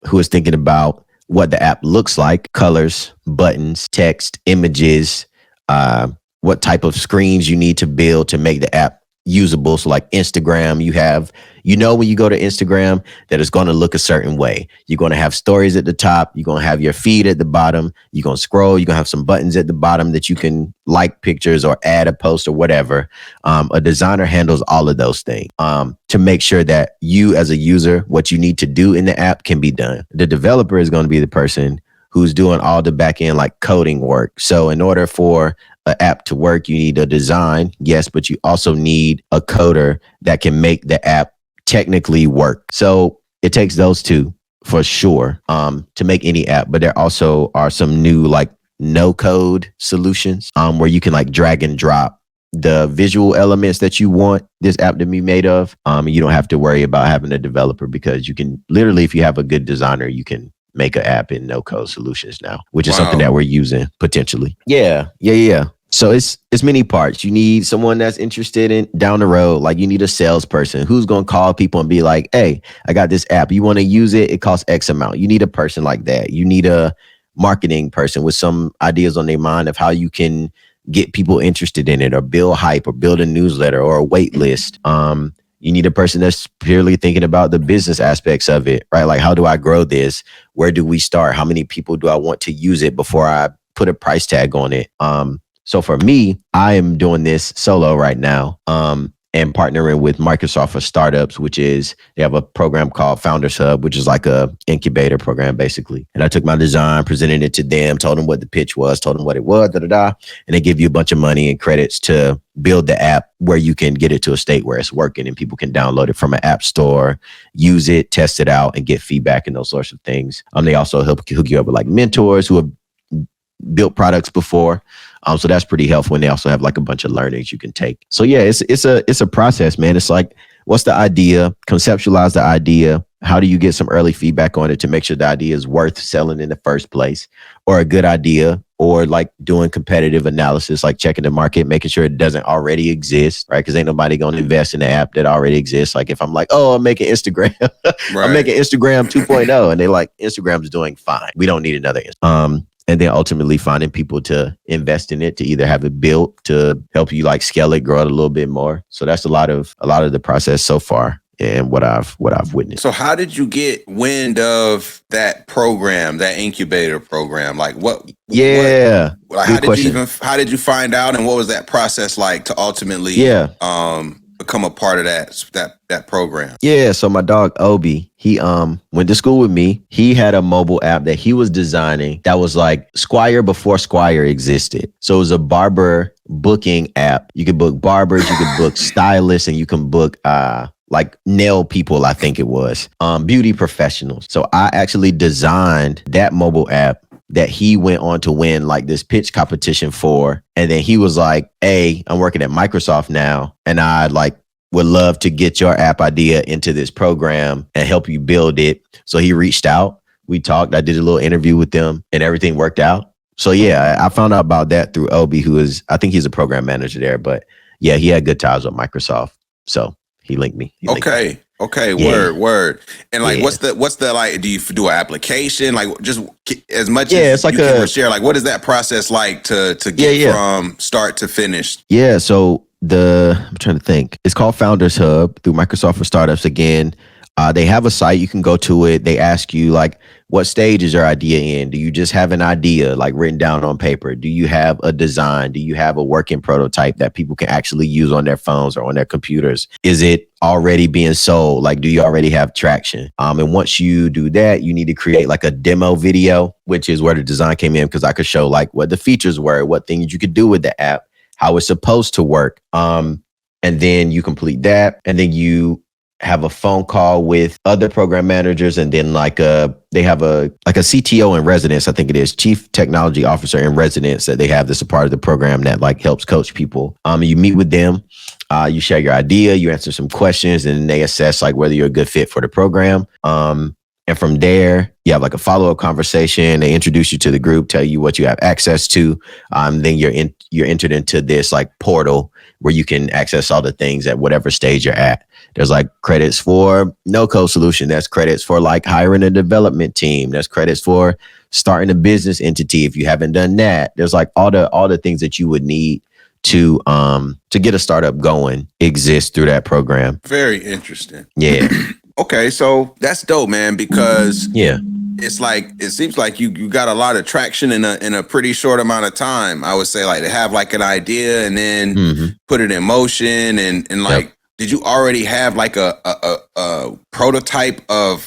Speaker 2: who is thinking about what the app looks like, colors, buttons, text, images, what type of screens you need to build to make the app usable. So like Instagram, when you go to Instagram that it's going to look a certain way. You're going to have stories at the top. You're going to have your feed at the bottom. You're going to scroll. You're going to have some buttons at the bottom that you can like pictures or add a post or whatever. A designer handles all of those things to make sure that you as a user, what you need to do in the app can be done. The developer is going to be the person who's doing all the back end like coding work. So in order for an app to work, you need a design, yes, but you also need a coder that can make the app technically work. So it takes those two for sure to make any app. But there also are some new like no code solutions where you can like drag and drop the visual elements that you want this app to be made of. You don't have to worry about having a developer because you can literally, if you have a good designer, you can make an app in no code solutions now, which is something that we're using potentially. Yeah. So it's many parts. You need someone that's interested in down the road. Like you need a salesperson who's going to call people and be like, hey, I got this app. You want to use it? It costs X amount. You need a person like that. You need a marketing person with some ideas on their mind of how you can get people interested in it or build hype or build a newsletter or a wait list. You need a person that's purely thinking about the business aspects of it, right? Like, how do I grow this? Where do we start? How many people do I want to use it before I put a price tag on it? So for me, I am doing this solo right now and partnering with Microsoft for startups, which is they have a program called Founders Hub, which is like a incubator program, basically. And I took my design, presented it to them, told them what the pitch was, told them what it was, and they give you a bunch of money and credits to build the app where you can get it to a state where it's working and people can download it from an app store, use it, test it out, and get feedback and those sorts of things. They also hook you up with like mentors who have built products before. So that's pretty helpful. And they also have like a bunch of learnings you can take. So yeah, it's a process, man. It's like, what's the idea? Conceptualize the idea. How do you get some early feedback on it to make sure the idea is worth selling in the first place, or a good idea, or like doing competitive analysis, like checking the market, making sure it doesn't already exist, right? Because ain't nobody going to invest in an app that already exists. Like if I'm like, oh, I'm making Instagram, I'm making Instagram 2.0, and they like, Instagram's doing fine. We don't need another. And then ultimately finding people to invest in it, to either have it built to help you like scale it, grow it a little bit more. So that's a lot of the process so far and what I've witnessed.
Speaker 1: So how did you get wind of that program, that incubator program? Like how did you find out, and what was that process like to ultimately become a part of that program? Yeah,
Speaker 2: so my dog Obi, he went to school with me. He had a mobile app that he was designing that was like Squire before Squire existed. So it was a barber booking app. You could book barbers, you could book stylists, and you can book like nail people, I think it was, beauty professionals. So I actually designed that mobile app that he went on to win like this pitch competition for. And then he was like, hey, I'm working at Microsoft now, and I like would love to get your app idea into this program and help you build it. So he reached out. We talked. I did a little interview with them and everything worked out. So yeah, I found out about that through Obi, who is, I think he's a program manager there, but yeah, he had good ties with Microsoft. So he linked me.
Speaker 1: Okay.
Speaker 2: Yeah.
Speaker 1: Word. And like,
Speaker 2: Yeah.
Speaker 1: what's the like, do you do an application? Like just as much
Speaker 2: Yeah,
Speaker 1: as
Speaker 2: it's like
Speaker 1: you can share, like, what is that process like to get from start to finish?
Speaker 2: Yeah. So I'm trying to think. It's called Founders Hub through Microsoft for Startups again. They have a site, you can go to it. They ask you like, what stage is your idea in? Do you just have an idea like written down on paper? Do you have a design? Do you have a working prototype that people can actually use on their phones or on their computers? Is it already being sold? Like, do you already have traction? And once you do that, you need to create like a demo video, which is where the design came in, because I could show like what the features were, what things you could do with the app, how it's supposed to work. And then you complete that, and then you have a phone call with other program managers, and then like they have a CTO in residence, I think it is, Chief Technology Officer in residence, that they have this a part of the program that like helps coach people. You meet with them, you share your idea, you answer some questions, and they assess like whether you're a good fit for the program. And from there, you have like a follow-up conversation. They introduce you to the group, tell you what you have access to. Then you're entered into this like portal where you can access all the things at whatever stage you're at. There's like credits for no code solution. There's credits for like hiring a development team. There's credits for starting a business entity if you haven't done that. There's like all the things that you would need to get a startup going exist through that program.
Speaker 1: Very interesting.
Speaker 2: Yeah.
Speaker 1: Okay, so that's dope, man, because
Speaker 2: Yeah.
Speaker 1: it's like, it seems like you got a lot of traction in a pretty short amount of time. I would say like to have like an idea and then put it in motion and like, did you already have like a prototype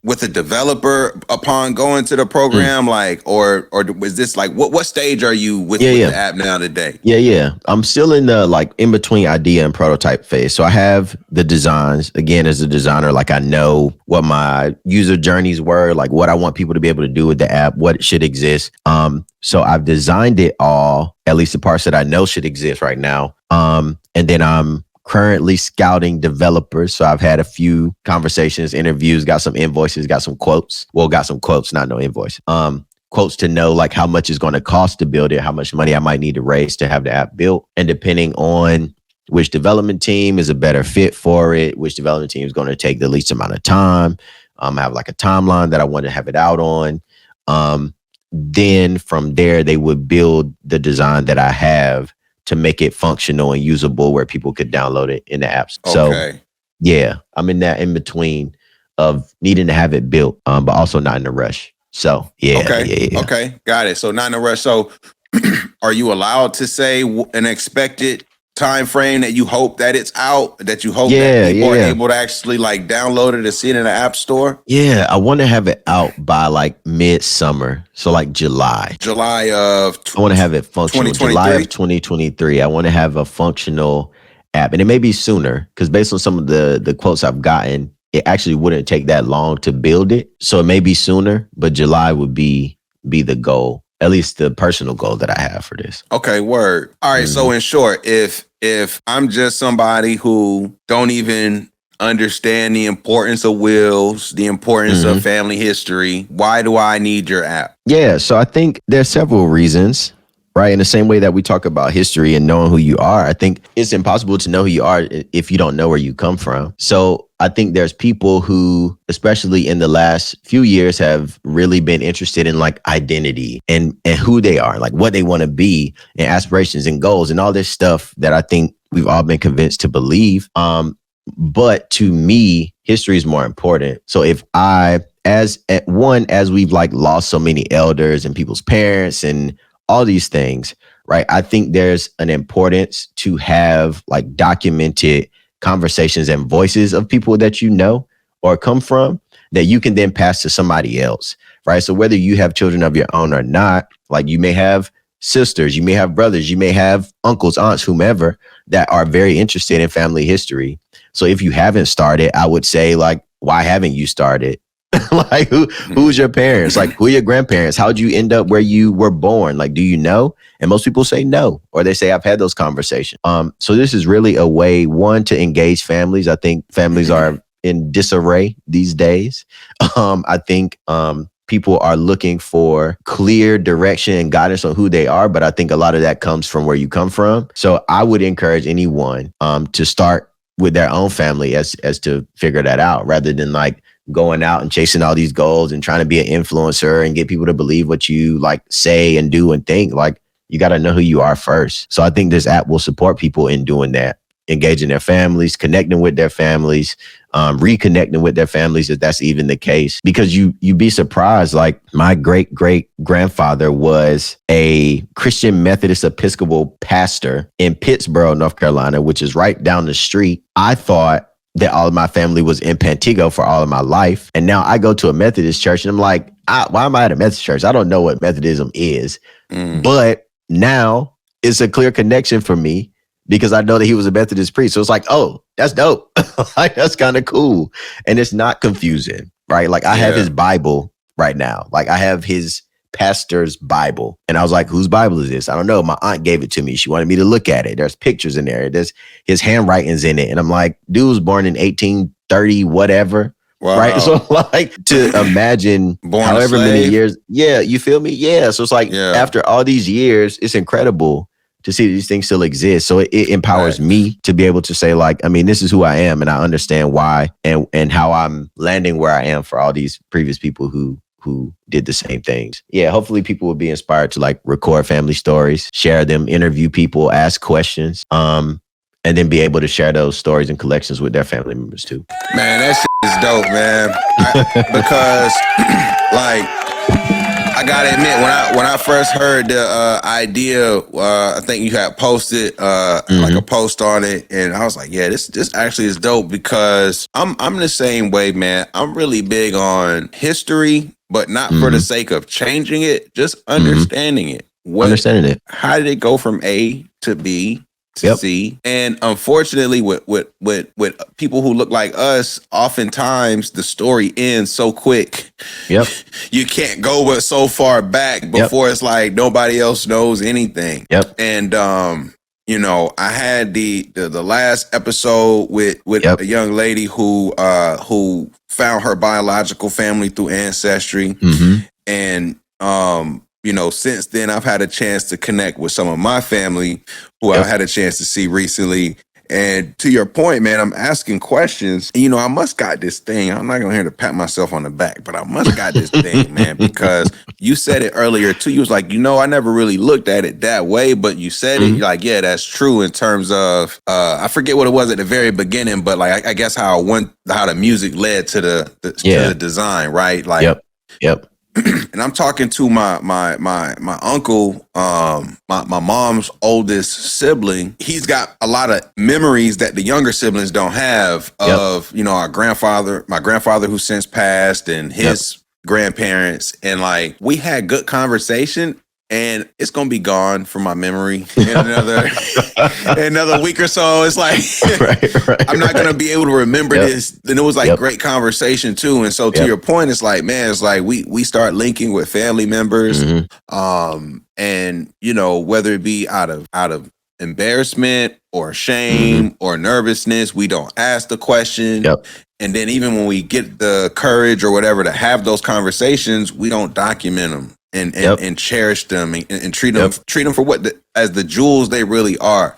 Speaker 1: with a developer upon going to the program? Like, or was this like, what stage are you with the app now today?
Speaker 2: Yeah. I'm still in the like in between idea and prototype phase. So I have the designs. Again, as a designer, like I know what my user journeys were, like what I want people to be able to do with the app, what should exist. So I've designed it all, at least the parts that I know should exist right now. And then I'm currently scouting developers. So I've had a few conversations, interviews, got some invoices, got some quotes. Well, got some quotes, not no invoice. Quotes to know like how much it's going to cost to build it, how much money I might need to raise to have the app built. And depending on which development team is a better fit for it, which development team is going to take the least amount of time. I have like a timeline that I want to have it out on. Then from there, they would build the design that I have to make it functional and usable where people could download it in the apps.
Speaker 1: Okay.
Speaker 2: So yeah, I'm in that in between of needing to have it built, but also not in a rush. So yeah.
Speaker 1: Okay. Got it. So not in a rush. So are you allowed to say an expected time frame that you hope that it's out, that you hope that people are able to actually like download it and see it in the app store?
Speaker 2: Yeah, I want to have it out by like midsummer. So like July.
Speaker 1: I
Speaker 2: want to have it functional. July of 2023. I want to have a functional app. And it may be sooner because based on some of the quotes I've gotten, it actually wouldn't take that long to build it. So it may be sooner, but July would be the goal. At least the personal goal that I have for this.
Speaker 1: Okay, word. All right. So in short, if I'm just somebody who don't even understand the importance of wills, the importance of family history, why do I need your app?
Speaker 2: Yeah. So I think there's several reasons, right? In the same way that we talk about history and knowing who you are, I think it's impossible to know who you are if you don't know where you come from. So I think there's people who, especially in the last few years, have really been interested in like identity and who they are, like what they want to be and aspirations and goals and all this stuff that I think we've all been convinced to believe. But to me, history is more important. So if as we've like lost so many elders and people's parents and all these things, right? I think there's an importance to have like documented conversations and voices of people that you know or come from that you can then pass to somebody else, right? So whether you have children of your own or not, like you may have sisters, you may have brothers, you may have uncles, aunts, whomever that are very interested in family history. So if you haven't started, I would say like, why haven't you started? Like who's your parents? Like who are your grandparents? How'd you end up where you were born? Like, do you know? And most people say no, or they say I've had those conversations. So this is really a way, one, to engage families. I think families are in disarray these days. I think people are looking for clear direction and guidance on who they are, but I think a lot of that comes from where you come from. So I would encourage anyone to start with their own family as to figure that out, rather than like going out and chasing all these goals and trying to be an influencer and get people to believe what you like say and do and think. Like, you got to know who you are first. So I think this app will support people in doing that, engaging their families, connecting with their families, reconnecting with their families, if that's even the case. Because you'd be surprised. Like, my great grandfather was a Christian Methodist Episcopal pastor in Pittsburgh, North Carolina, which is right down the street. I thought that all of my family was in Pantego for all of my life. And now I go to a Methodist church and I'm like, why am I at a Methodist church? I don't know what Methodism is. But now it's a clear connection for me because I know that he was a Methodist priest. So it's like, oh, that's dope. Like, that's kind of cool. And it's not confusing, right? Like, I have his Bible right now. Like, I have his pastor's Bible. And I was like, whose Bible is this? I don't know. My aunt gave it to me. She wanted me to look at it. There's pictures in there. There's his handwriting's in it. And I'm like, dude was born in 1830, whatever. Wow. Right. So like, to imagine however many years. Yeah. You feel me? Yeah. So it's like, after all these years, it's incredible to see these things still exist. So it empowers me to be able to say, like, I mean, this is who I am, and I understand why and how I'm landing where I am for all these previous people who did the same things. Yeah, hopefully people will be inspired to like record family stories, share them, interview people, ask questions, and then be able to share those stories and collections with their family members too.
Speaker 1: Man, that shit is dope, man. Because like, I gotta admit, when I first heard the idea, I think you had posted like a post on it, and I was like, yeah, this actually is dope, because I'm the same way, man. I'm really big on history, but not for the sake of changing it, just understanding it.
Speaker 2: Understanding it.
Speaker 1: How did it go from A to B to C? And unfortunately, with people who look like us, oftentimes the story ends so quick. Yep. You can't go but so far back before it's like nobody else knows anything. Yep. And you know, I had the last episode with a young lady who found her biological family through Ancestry. And you know, since then I've had a chance to connect with some of my family who I've had a chance to see recently. And to your point, man, I'm asking questions. You know, I must got this thing. I'm not going to here to pat myself on the back, but I must got this thing, man, because you said it earlier too. You was like, you know, I never really looked at it that way, but you said it. You're like, yeah, that's true in terms of, I forget what it was at the very beginning, but like, I guess how the music led to the design, right? Like, Yep. And I'm talking to my uncle, my mom's oldest sibling. He's got a lot of memories that the younger siblings don't have of, you know, my grandfather who since passed, and his grandparents. And like, we had good conversation, and it's gonna be gone from my memory in another week or so. It's like, I'm not gonna be able to remember this. And it was like great conversation too. And so to your point, it's like, man, it's like we start linking with family members, and you know, whether it be out of embarrassment or shame or nervousness, we don't ask the question. And then even when we get the courage or whatever to have those conversations, we don't document them. And cherish them and treat them for as the jewels they really are.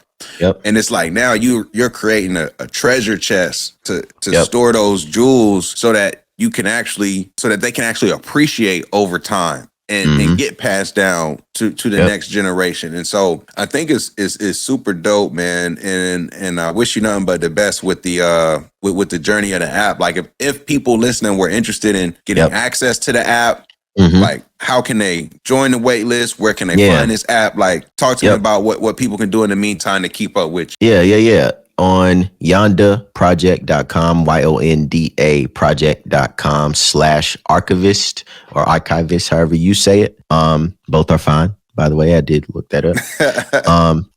Speaker 1: And it's like, now you're creating a treasure chest to store those jewels so that they can actually appreciate over time and get passed down to the next generation. And so I think it's super dope, man. And I wish you nothing but the best with the journey of the app. Like, if people listening were interested in getting access to the app, like, how can they join the wait list? Where can they find this app? Like, talk to me about what people can do in the meantime to keep up with you.
Speaker 2: Yeah. On yondaproject.com, YONDA project.com /archivist or archivist, however you say it. Both are fine. by the way. I did look that up.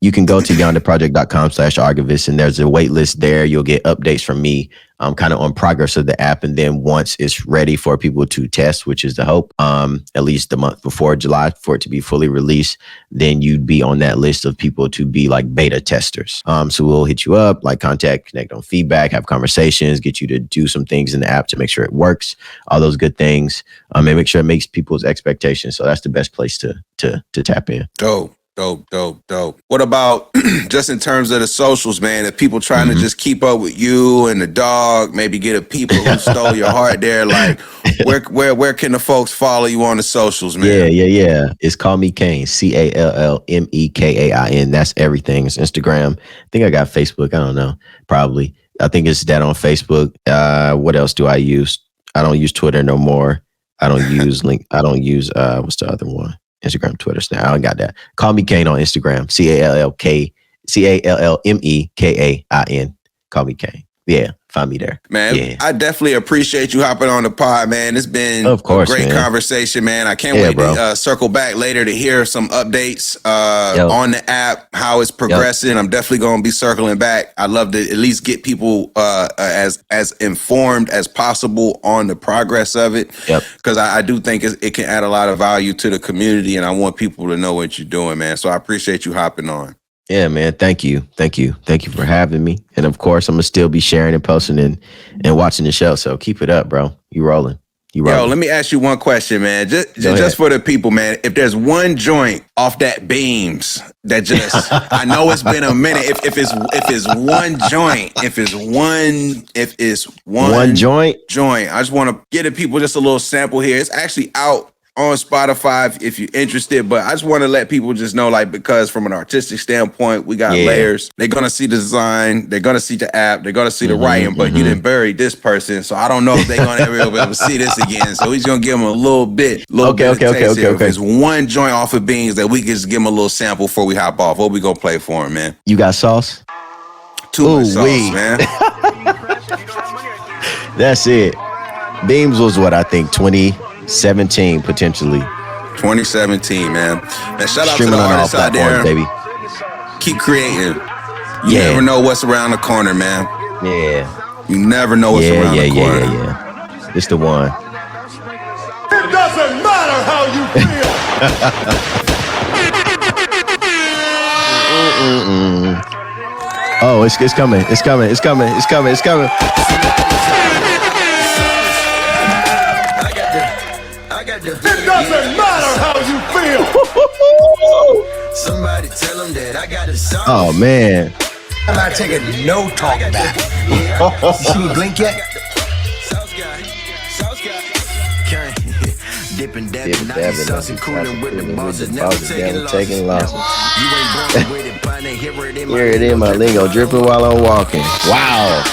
Speaker 2: You can go to yondaproject.com/archivist, and there's a wait list there. You'll get updates from me kind of on progress of the app. And then once it's ready for people to test, which is the hope, at least the month before July for it to be fully released, then you'd be on that list of people to be like beta testers. So we'll hit you up, like contact, connect on feedback, have conversations, get you to do some things in the app to make sure it works, all those good things, and make sure it makes people's expectations. So that's the best place to tap in.
Speaker 1: Dope. What about just in terms of the socials, man? If people trying to just keep up with you and the dog, maybe get a people who stole your heart there, like where can the folks follow you on the socials, man?
Speaker 2: Yeah. It's Call Me Cain, CALLMEKAIN. That's everything. It's Instagram. I think I got Facebook. I don't know. Probably. I think it's that on Facebook. What else do I use? I don't use Twitter no more. I don't use Link. I don't use what's the other one? Instagram, Twitter, Snap. I don't got that. Call Me Cain on Instagram. CALLMEKAIN. Call Me Cain. Yeah, find me there.
Speaker 1: Man,
Speaker 2: yeah.
Speaker 1: I definitely appreciate you hopping on the pod, man. It's been a great conversation, man. I can't wait to circle back later to hear some updates on the app, how it's progressing. I'm definitely going to be circling back. I'd love to at least get people as informed as possible on the progress of it, because I do think it can add a lot of value to the community, and I want people to know what you're doing, man. So I appreciate you hopping on.
Speaker 2: Yeah, man. Thank you for having me. And of course, I'm gonna still be sharing and posting and watching the show. So keep it up, bro. You rolling. Yo,
Speaker 1: let me ask you one question, man. Just for the people, man. If there's one joint off that Beams that just, I know it's been a minute. If it's one joint, I just want to give the people just a little sample here. It's actually out on Spotify if you're interested, but I just want to let people just know, like, because from an artistic standpoint, we got layers. They're gonna see the design, they're gonna see the app, they're gonna see the writing, but you didn't bury this person, so I don't know if they're gonna ever be able to see this again. So he's gonna give them a little bit. Okay. If it's one joint off of Beans that we can just give them a little sample before we hop off, what we gonna play for him, man?
Speaker 2: You got sauce?
Speaker 1: Too much sauce, man.
Speaker 2: That's it. Beams was what I think 2017 potentially.
Speaker 1: 2017, man. And shout out to the artists out there,
Speaker 2: baby.
Speaker 1: Keep creating. You never know what's around the corner, man.
Speaker 2: Yeah.
Speaker 1: You never know what's around the corner.
Speaker 2: Yeah. It's the one.
Speaker 3: It doesn't matter how you feel.
Speaker 2: Oh, it's coming. It's coming.
Speaker 3: It doesn't matter how you feel.
Speaker 4: Somebody tell them that I got a song.
Speaker 2: Oh man.
Speaker 3: I'm not taking no talk back. You see me blink yet?
Speaker 4: Dipping, dabbing, saucing, cooling with the bosses, never taking losses. You ain't born with it, but I hear it in my
Speaker 2: lingo, dripping while I'm walking. Wow.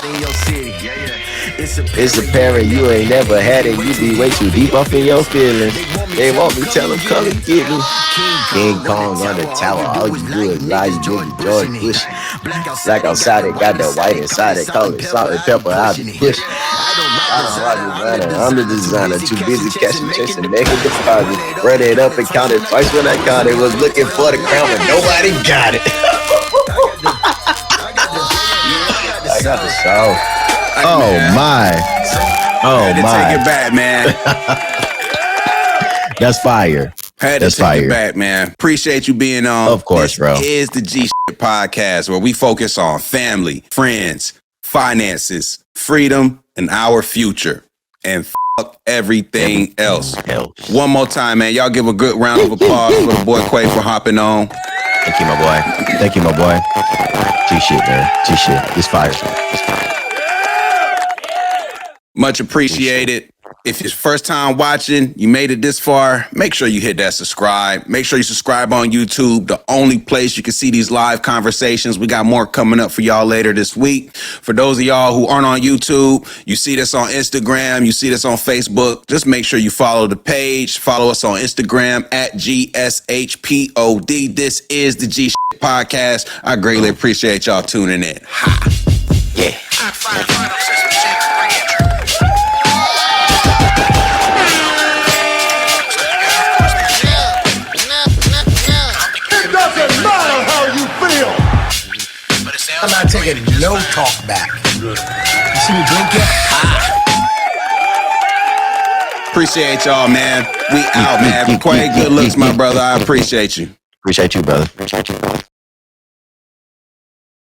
Speaker 2: It's apparent you ain't never had it. You be way too deep off in your feelings. They want me, tell them come and get me. King Kong on the tower. All you do is lie, you do George Bush. Black outside it, got that white inside it. Call it salt and pepper out the bush. I'm the designer, too busy catching checks and making deposits. Read it up and counted twice when I counted. Was looking for the crown, but nobody got it. I got the sauce. Oh my.
Speaker 1: Take it back, man.
Speaker 2: That's fire.
Speaker 1: Had to take it back, man. Appreciate you being on.
Speaker 2: Of course, bro.
Speaker 1: This is the G Podcast, where we focus on family, friends, finances, freedom, and our future. And fuck everything else. One more time, man. Y'all give a good round of applause for the boy Quay for hopping on.
Speaker 2: Thank you, my boy. G-shit, man. G-shit. It's fire.
Speaker 1: Much appreciated. If it's first time watching, you made it this far, make sure you hit that subscribe. Make sure you subscribe on YouTube, the only place you can see these live conversations. We got more coming up for y'all later this week. For those of y'all who aren't on YouTube, you see this on Instagram, you see this on Facebook, just make sure you follow the page. Follow us on Instagram at GSHPOD. This is the G Podcast. I greatly appreciate y'all tuning in. Ha. Yeah.
Speaker 3: get no talk back. You see me blink yet?
Speaker 1: Appreciate y'all, man. We out, man. Quay, good looks, my brother. I appreciate you.
Speaker 2: Appreciate you, brother.